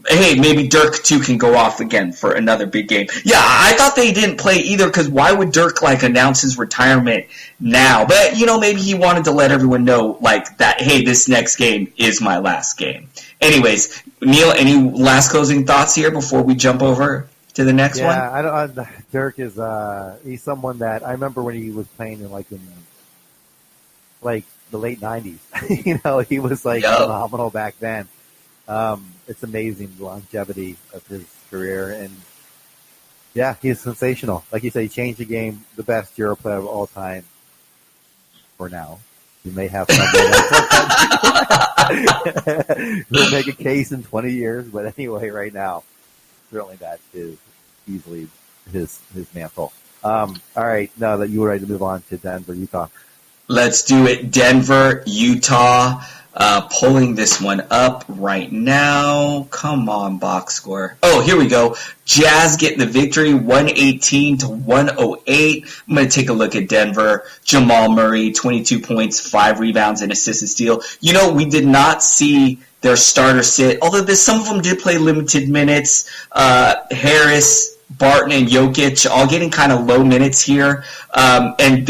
Hey, maybe Dirk, too, can go off again for another big game. Yeah, I thought they didn't play either because why would Dirk, announce his retirement now? But, maybe he wanted to let everyone know, that, hey, this next game is my last game. Anyways, Neil, any last closing thoughts here before we jump over to the next one? Yeah, Dirk is he's someone that I remember when he was playing in the late 90s. He was phenomenal back then. It's amazing the longevity of his career, and yeah, he's sensational. Like you said, he changed the game, the best Euro player of all time. For now, you may have he'll make a case in 20 years, but anyway, right now, certainly that is easily his mantle. All right, now that you were ready to move on to Denver, Utah. Let's do it. Denver, Utah. Pulling this one up right now. Come on, box score. Oh, here we go. Jazz getting the victory, 118-108. I'm going to take a look at Denver. Jamal Murray, 22 points, 5 rebounds, and assist and steal. We did not see their starter sit, although some of them did play limited minutes. Harris, Barton, and Jokic all getting kind of low minutes here. And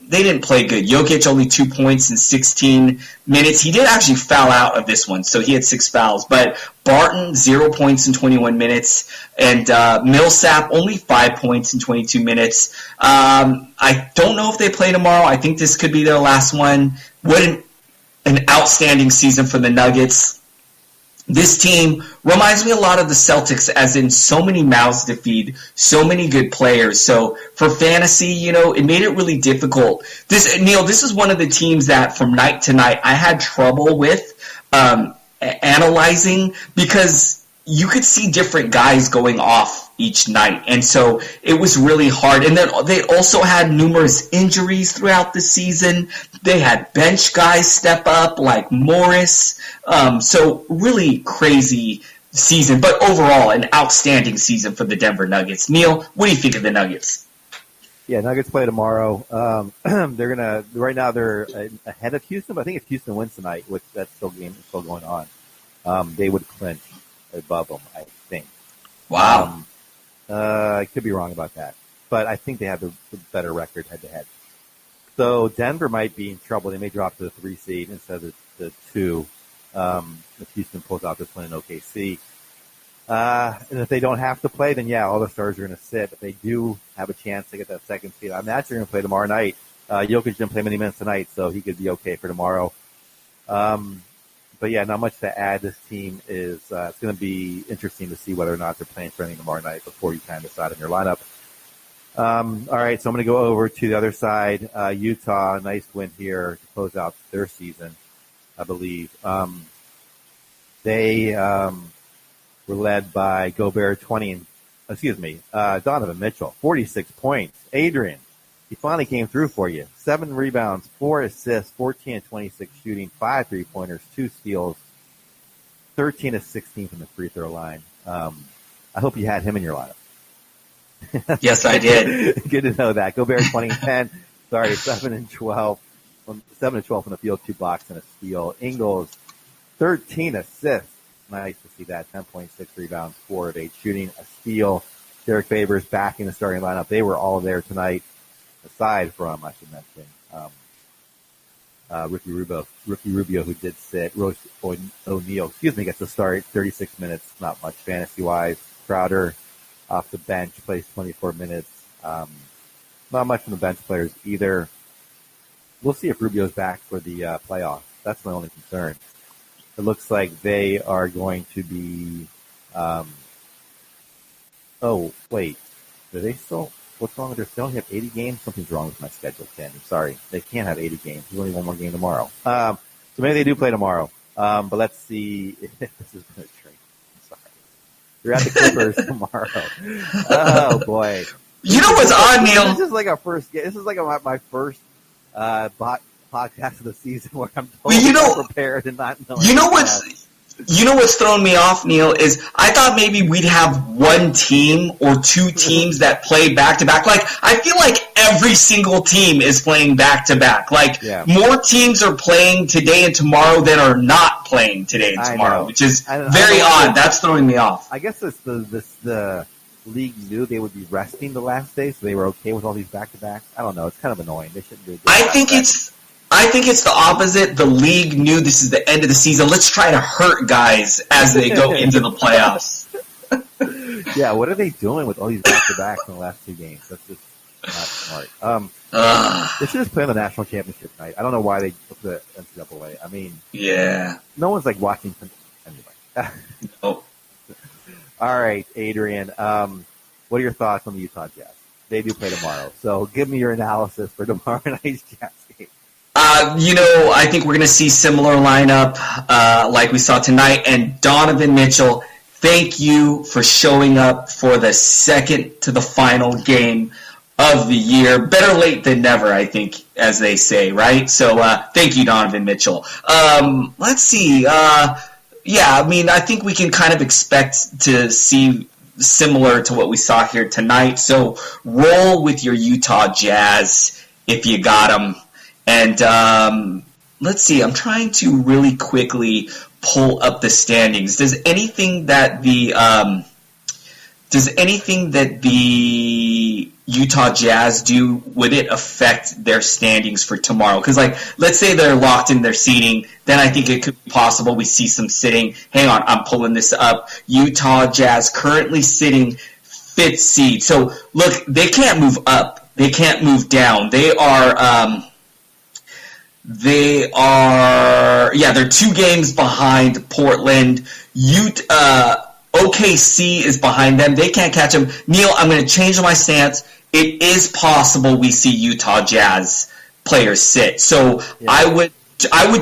they didn't play good. Jokic only 2 points in 16 minutes. He did actually foul out of this one, so he had 6 fouls. But Barton, 0 points in 21 minutes. And Millsap, only 5 points in 22 minutes. I don't know if they play tomorrow. I think this could be their last one. What an outstanding season for the Nuggets. This team reminds me a lot of the Celtics, as in so many mouths to feed, so many good players. So for fantasy, it made it really difficult. Neil, this is one of the teams that from night to night I had trouble with analyzing because you could see different guys going off each night. And so it was really hard. And then they also had numerous injuries throughout the season. They had bench guys step up like Morris. So really crazy season. But overall, an outstanding season for the Denver Nuggets. Neil, what do you think of the Nuggets? Yeah, Nuggets play tomorrow. Right now they're ahead of Houston, but I think if Houston wins tonight, which that game is still going on, they would clinch above them, I think. Wow. I could be wrong about that, but I think they have the better record head-to-head. So Denver might be in trouble. They may drop to the 3 seed instead of the 2 if Houston pulls out this one in OKC. And if they don't have to play, then yeah, all the stars are going to sit. If they do have a chance to get that 2nd seed, I'm actually going to play tomorrow night. Jokic didn't play many minutes tonight, so he could be okay for tomorrow. But yeah, not much to add. This team is it's going to be interesting to see whether or not they're playing for anything tomorrow night before you kind of decide on your lineup. All right, so I'm going to go over to the other side. Utah, nice win here to close out their season, I believe. They were led by Donovan Mitchell, 46 points. Adrian, he finally came through for you. 7 rebounds, 4 assists, 14 and 26 shooting, 5 3-pointers, 2 steals, 13 of 16 from the free throw line. I hope you had him in your lineup. Yes, I did. Good to know that. Gobert 20 and 10. Sorry, 7 and 12. 7 and 12 from the field, 2 blocks and a steal. Ingles, 13 assists. Nice to see that. 10.6 rebounds, 4 of 8 shooting, a steal. Derek Favors back in the starting lineup. They were all there tonight, aside from, I should mention, Ricky Rubio, who did sit. Rose O'Neal, gets to start 36 minutes, not much fantasy-wise. Crowder off the bench, plays 24 minutes. Not much from the bench players either. We'll see if Rubio's back for the playoffs. That's my only concern. It looks like they are going to be oh, wait. Do they still... What's wrong with their... They only have 80 games? Something's wrong with my schedule, Ken. I'm sorry. They can't have 80 games. There's only one more game tomorrow. So maybe they do play tomorrow. But let's see if this is going to trade. I'm sorry. You're at the Clippers tomorrow. Oh boy! You know what's odd, Neil? This is like our first. This is like my first podcast of the season where I'm totally prepared and not knowing. You know what's thrown me off, Neil, is I thought maybe we'd have one team or two teams that play back-to-back. Like, I feel like every single team is playing back-to-back. Like, more teams are playing today and tomorrow than are not playing today and tomorrow, which is very odd. That's throwing me off. I guess the league knew they would be resting the last day, so they were okay with all these back-to-backs. I don't know. It's kind of annoying. They shouldn't do it. I think it's the opposite. The league knew this is the end of the season. Let's try to hurt guys as they go into the playoffs. Yeah, what are they doing with all these back-to-backs in the last two games? That's just not smart. They should just play on the national championship night. I don't know why they took the NCAA. I mean, no one's like watching anyway. Oh. All right, Adrian. What are your thoughts on the Utah Jazz? They do play tomorrow, so give me your analysis for tomorrow night's Jazz game. I think we're going to see similar lineup like we saw tonight. And Donovan Mitchell, thank you for showing up for the second to the final game of the year. Better late than never, I think, as they say, right? So thank you, Donovan Mitchell. Let's see. I think we can kind of expect to see similar to what we saw here tonight. So roll with your Utah Jazz if you got them. And let's see, I'm trying to really quickly pull up the standings. Does anything that the Utah Jazz do, would it affect their standings for tomorrow? Because, let's say they're locked in their seeding, then I think it could be possible we see some sitting. Hang on, I'm pulling this up. Utah Jazz currently sitting 5th seed. So, look, they can't move up. They can't move down. They're 2 games behind Portland. OKC is behind them. They can't catch them. Neil, I'm going to change my stance. It is possible we see Utah Jazz players sit. So I would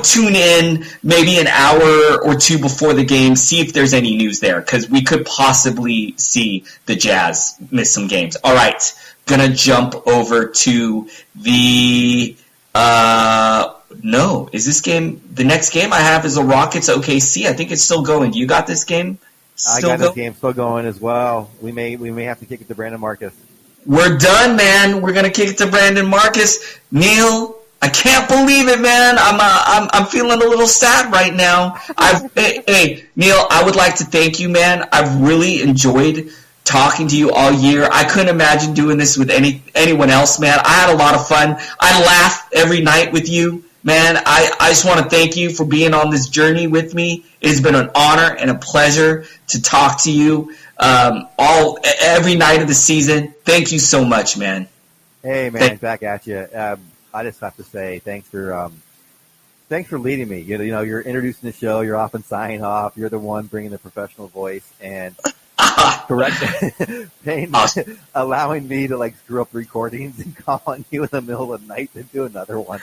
tune in maybe an hour or two before the game, see if there's any news there, because we could possibly see the Jazz miss some games. All right, going to jump over to the... No. Is this game... The next game I have is the Rockets OKC. I think it's still going. Do you got this game still I got this game still going as well. We may have to kick it to Brandon Marcus. We're done, man. We're going to kick it to Brandon Marcus. Neil, I can't believe it, man. I'm feeling a little sad right now. Hey, Neil, I would like to thank you, man. I've really enjoyed talking to you all year. I couldn't imagine doing this with anyone else, man. I had a lot of fun. I laugh every night with you, man. I just want to thank you for being on this journey with me. It has been an honor and a pleasure to talk to you every night of the season. Thank you so much, man. Hey, man, back at you. I just have to say thanks for leading me. You're introducing the show. You're often signing off. You're the one bringing the professional voice and allowing me to screw up recordings and call on you in the middle of the night to do another one.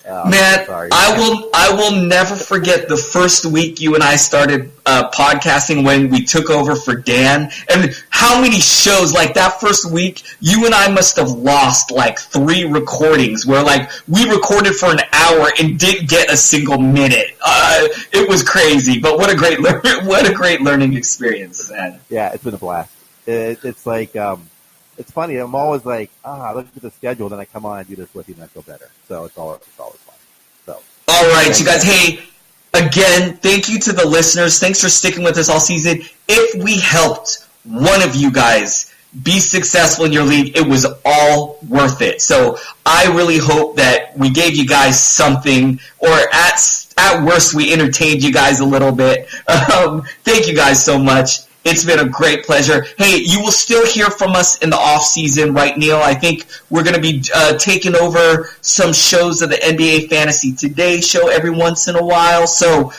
Man, sorry. I will never forget the first week you and I started podcasting when we took over for Dan, and how many shows, that first week, you and I must have lost 3 recordings where we recorded for an hour and didn't get a single minute. It was crazy, but what a great learning experience, man. Yeah, it's been a blast. It's it's funny. I'm always look at the schedule, then I come on and do this with you, and I feel better. So it's always fun. So all right, you guys. Hey, again, thank you to the listeners. Thanks for sticking with us all season. If we helped one of you guys be successful in your league, it was all worth it. So I really hope that we gave you guys something, or at worst, we entertained you guys a little bit. Thank you guys so much. It's been a great pleasure. Hey, you will still hear from us in the off season, right, Neil? I think we're going to be taking over some shows of the NBA Fantasy Today show every once in a while. So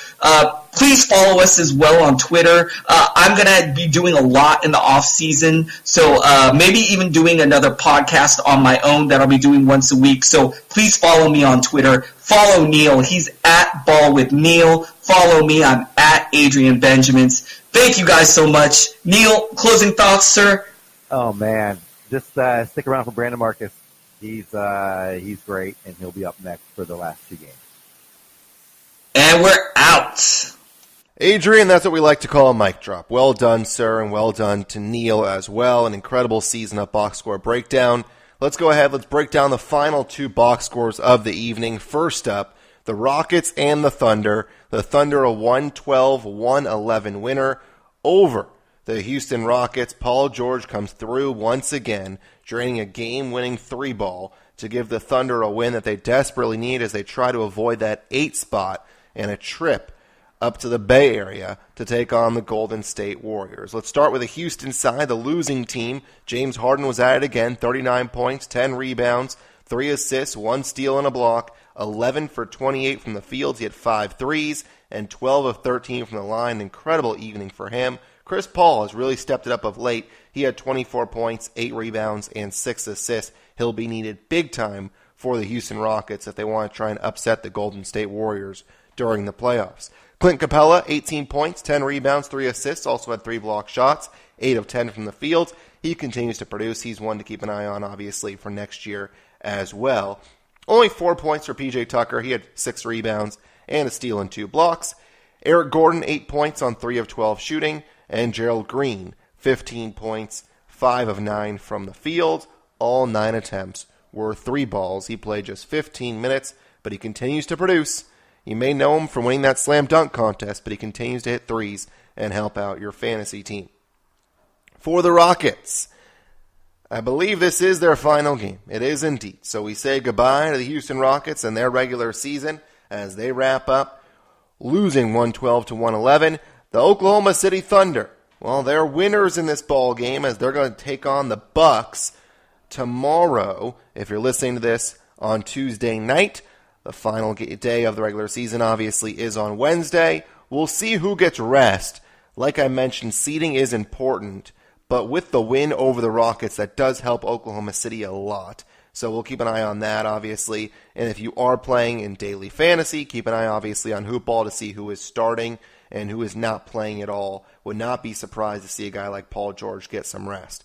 please follow us as well on Twitter. I'm going to be doing a lot in the off season, so maybe even doing another podcast on my own that I'll be doing once a week. So please follow me on Twitter. Follow Neil. He's at Ball with Neil. Follow me. I'm at Adrian Benjamins. Thank you guys so much. Neil, closing thoughts, sir? Oh, man. Just stick around for Brandon Marcus. He's great, and he'll be up next for the last 2 games. And we're out. Adrian, that's what we like to call a mic drop. Well done, sir, and well done to Neil as well. An incredible season of box score breakdown. Let's go ahead. Let's break down the final 2 box scores of the evening. First up, the Rockets and the Thunder. The Thunder a 112-111 winner over the Houston Rockets. Paul George comes through once again, draining a game-winning 3-ball to give the Thunder a win that they desperately need as they try to avoid that 8 spot and a trip up to the Bay Area to take on the Golden State Warriors. Let's start with the Houston side, the losing team. James Harden was at it again, 39 points, 10 rebounds, 3 assists, 1 steal and a block, 11 for 28 from the field. He had 5 threes and 12 of 13 from the line. Incredible evening for him. Chris Paul has really stepped it up of late. He had 24 points, 8 rebounds, and 6 assists. He'll be needed big time for the Houston Rockets if they want to try and upset the Golden State Warriors during the playoffs. Clint Capella, 18 points, 10 rebounds, 3 assists, also had 3 block shots, 8 of 10 from the field. He continues to produce. He's one to keep an eye on, obviously, for next year as well. Only 4 points for P.J. Tucker. He had 6 rebounds and a steal and 2 blocks. Eric Gordon, 8 points on 3 of 12 shooting. And Gerald Green, 15 points, 5 of 9 from the field. All 9 attempts were 3 balls. He played just 15 minutes, but he continues to produce. You may know him from winning that slam dunk contest, but he continues to hit threes and help out your fantasy team. For the Rockets, I believe this is their final game. It is indeed. So we say goodbye to the Houston Rockets and their regular season as they wrap up, losing 112-111. The Oklahoma City Thunder, well, they're winners in this ball game as they're going to take on the Bucks tomorrow. If you're listening to this on Tuesday night, the final day of the regular season, obviously, is on Wednesday. We'll see who gets rest. Like I mentioned, seeding is important, but with the win over the Rockets, that does help Oklahoma City a lot. So we'll keep an eye on that, obviously. And if you are playing in daily fantasy, keep an eye, obviously, on Hoopball to see who is starting and who is not playing at all. Would not be surprised to see a guy like Paul George get some rest.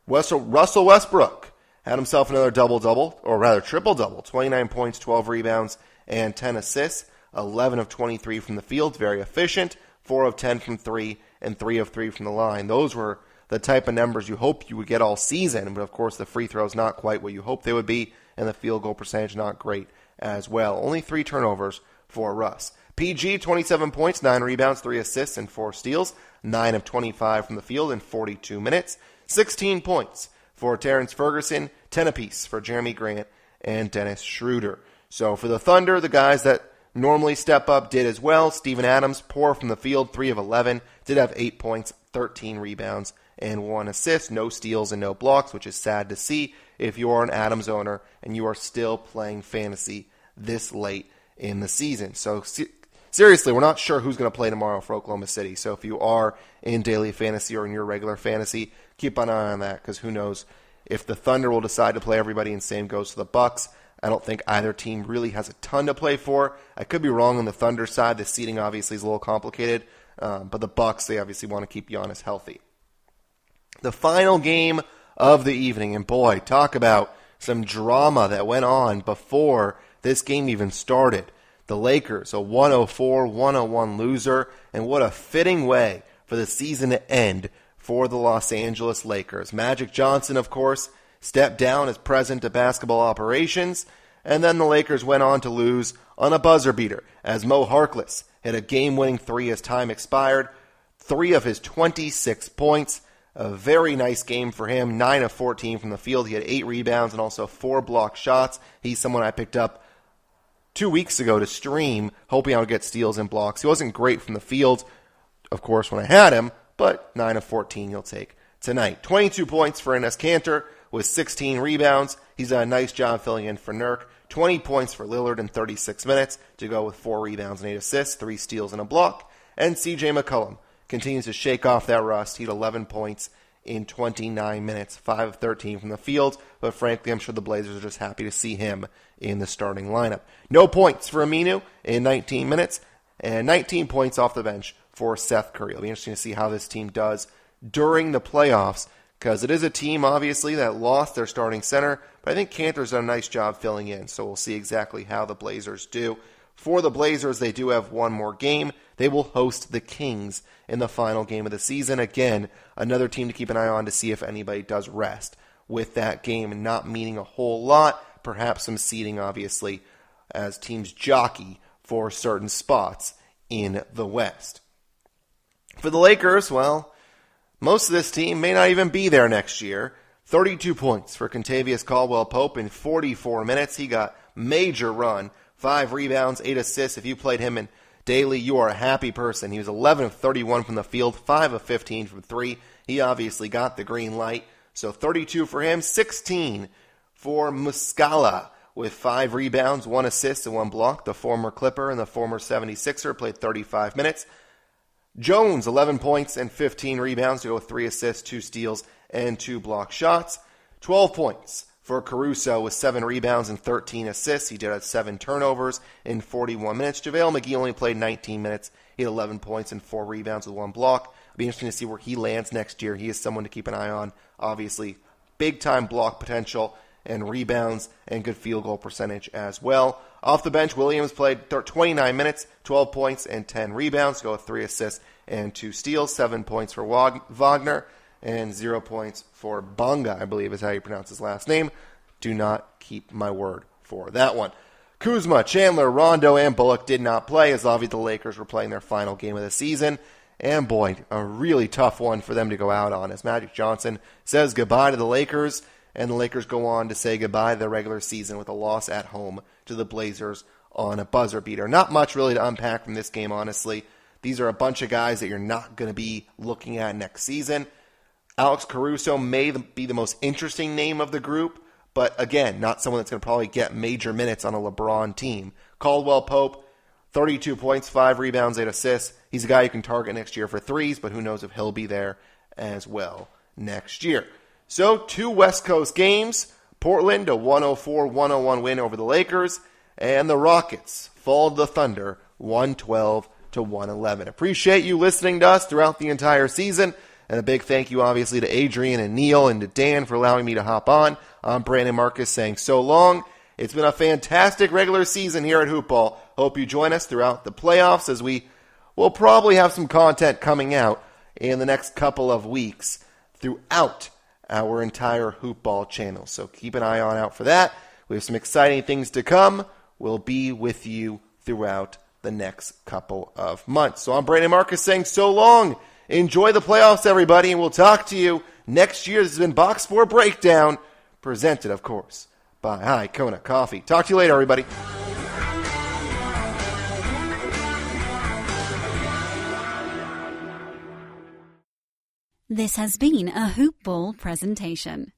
Russell Westbrook had himself another double-double, or rather triple-double, 29 points, 12 rebounds, and 10 assists, 11 of 23 from the field, very efficient, 4 of 10 from 3, and 3 of 3 from the line. Those were the type of numbers you hoped you would get all season, but of course the free throws not quite what you hoped they would be, and the field goal percentage not great as well. Only 3 turnovers for Russ. PG, 27 points, 9 rebounds, 3 assists, and 4 steals, 9 of 25 from the field in 42 minutes, 16 points for Terrence Ferguson, 10 apiece for Jeremy Grant and Dennis Schroeder. So for the Thunder, the guys that normally step up did as well. Steven Adams, poor from the field, 3 of 11, did have 8 points, 13 rebounds, and 1 assist. No steals and no blocks, which is sad to see if you are an Adams owner and you are still playing fantasy this late in the season. So seriously, we're not sure who's going to play tomorrow for Oklahoma City. So if you are in daily fantasy or in your regular fantasy, keep an eye on that because who knows if the Thunder will decide to play everybody and same goes to the Bucks. I don't think either team really has a ton to play for. I could be wrong on the Thunder side. The seeding obviously is a little complicated, but the Bucks, they obviously want to keep Giannis healthy. The final game of the evening, and boy, talk about some drama that went on before this game even started. The Lakers, a 104-101 loser, and what a fitting way for the season to end for the Los Angeles Lakers. Magic Johnson, of course, stepped down as president of basketball operations, and then the Lakers went on to lose on a buzzer beater as Mo Harkless hit a game-winning 3 as time expired, 3 of his 26 points. A very nice game for him, 9 of 14 from the field. He had 8 rebounds and also 4 block shots. He's someone I picked up 2 weeks ago to stream, hoping I would get steals and blocks. He wasn't great from the field, of course, when I had him, but 9 of 14 he'll take tonight. 22 points for Enes Kanter with 16 rebounds. He's done a nice job filling in for Nurk. 20 points for Lillard in 36 minutes to go with 4 rebounds and 8 assists, 3 steals and a block. And C.J. McCollum continues to shake off that rust. He had 11 points in 29 minutes, 5 of 13 from the field. But frankly, I'm sure the Blazers are just happy to see him in the starting lineup. No points for Aminu in 19 minutes, and 19 points off the bench for Seth Curry. It'll be interesting to see how this team does during the playoffs, because it is a team, obviously, that lost their starting center, but I think Kanter's done a nice job filling in, so we'll see exactly how the Blazers do. For the Blazers, they do have one more game. They will host the Kings in the final game of the season. Again, another team to keep an eye on to see if anybody does rest with that game, not meaning a whole lot, perhaps some seeding, obviously, as teams jockey for certain spots in the West. For the Lakers, well, most of this team may not even be there next year. 32 points for Kentavious Caldwell-Pope in 44 minutes. He got major run, 5 rebounds, 8 assists. If you played him in daily, you are a happy person. He was 11 of 31 from the field, 5 of 15 from 3. He obviously got the green light. So 32 for him, 16 for Muscala with 5 rebounds, 1 assist, and 1 block. The former Clipper and the former 76er played 35 minutes. Jones, 11 points and 15 rebounds to go with 3 assists, 2 steals, and 2 block shots. 12 points for Caruso with 7 rebounds and 13 assists. He did have 7 turnovers in 41 minutes. JaVale McGee only played 19 minutes. He had 11 points and 4 rebounds with 1 block. It'll be interesting to see where he lands next year. He is someone to keep an eye on. Obviously, big-time block potential and rebounds and good field goal percentage as well. Off the bench, Williams played 29 minutes, 12 points and 10 rebounds to go with 3 assists and 2 steals, 7 points for Wagner, and 0 points for Bonga, I believe is how you pronounce his last name. Do not keep my word for that one. Kuzma, Chandler, Rondo, and Bullock did not play, as obviously the Lakers were playing their final game of the season. And boy, a really tough one for them to go out on, as Magic Johnson says goodbye to the Lakers, and the Lakers go on to say goodbye to the regular season with a loss at home to the Blazers on a buzzer beater. Not much really to unpack from this game, honestly. These are a bunch of guys that you're not going to be looking at next season. Alex Caruso may be the most interesting name of the group, but again, not someone that's going to probably get major minutes on a LeBron team. Caldwell-Pope, 32 points, 5 rebounds, 8 assists. He's a guy you can target next year for threes, but who knows if he'll be there as well next year. So, 2 West Coast games. Portland, a 104-101 win over the Lakers, and the Rockets fall to the Thunder, 112-111. Appreciate you listening to us throughout the entire season, and a big thank you, obviously, to Adrian and Neil and to Dan for allowing me to hop on. I'm Brandon Marcus saying so long. It's been a fantastic regular season here at Hoop Ball. Hope you join us throughout the playoffs, as we will probably have some content coming out in the next couple of weeks throughout our entire Hoop Ball channel. So keep an eye on out for that. We have some exciting things to come. We'll be with you throughout the next couple of months. So I'm Brandon Marcus saying so long. Enjoy the playoffs, everybody, and we'll talk to you next year. This has been Box Score Breakdown, presented, of course, by High Kona Coffee. Talk to you later, everybody. This has been a Hoop Ball presentation.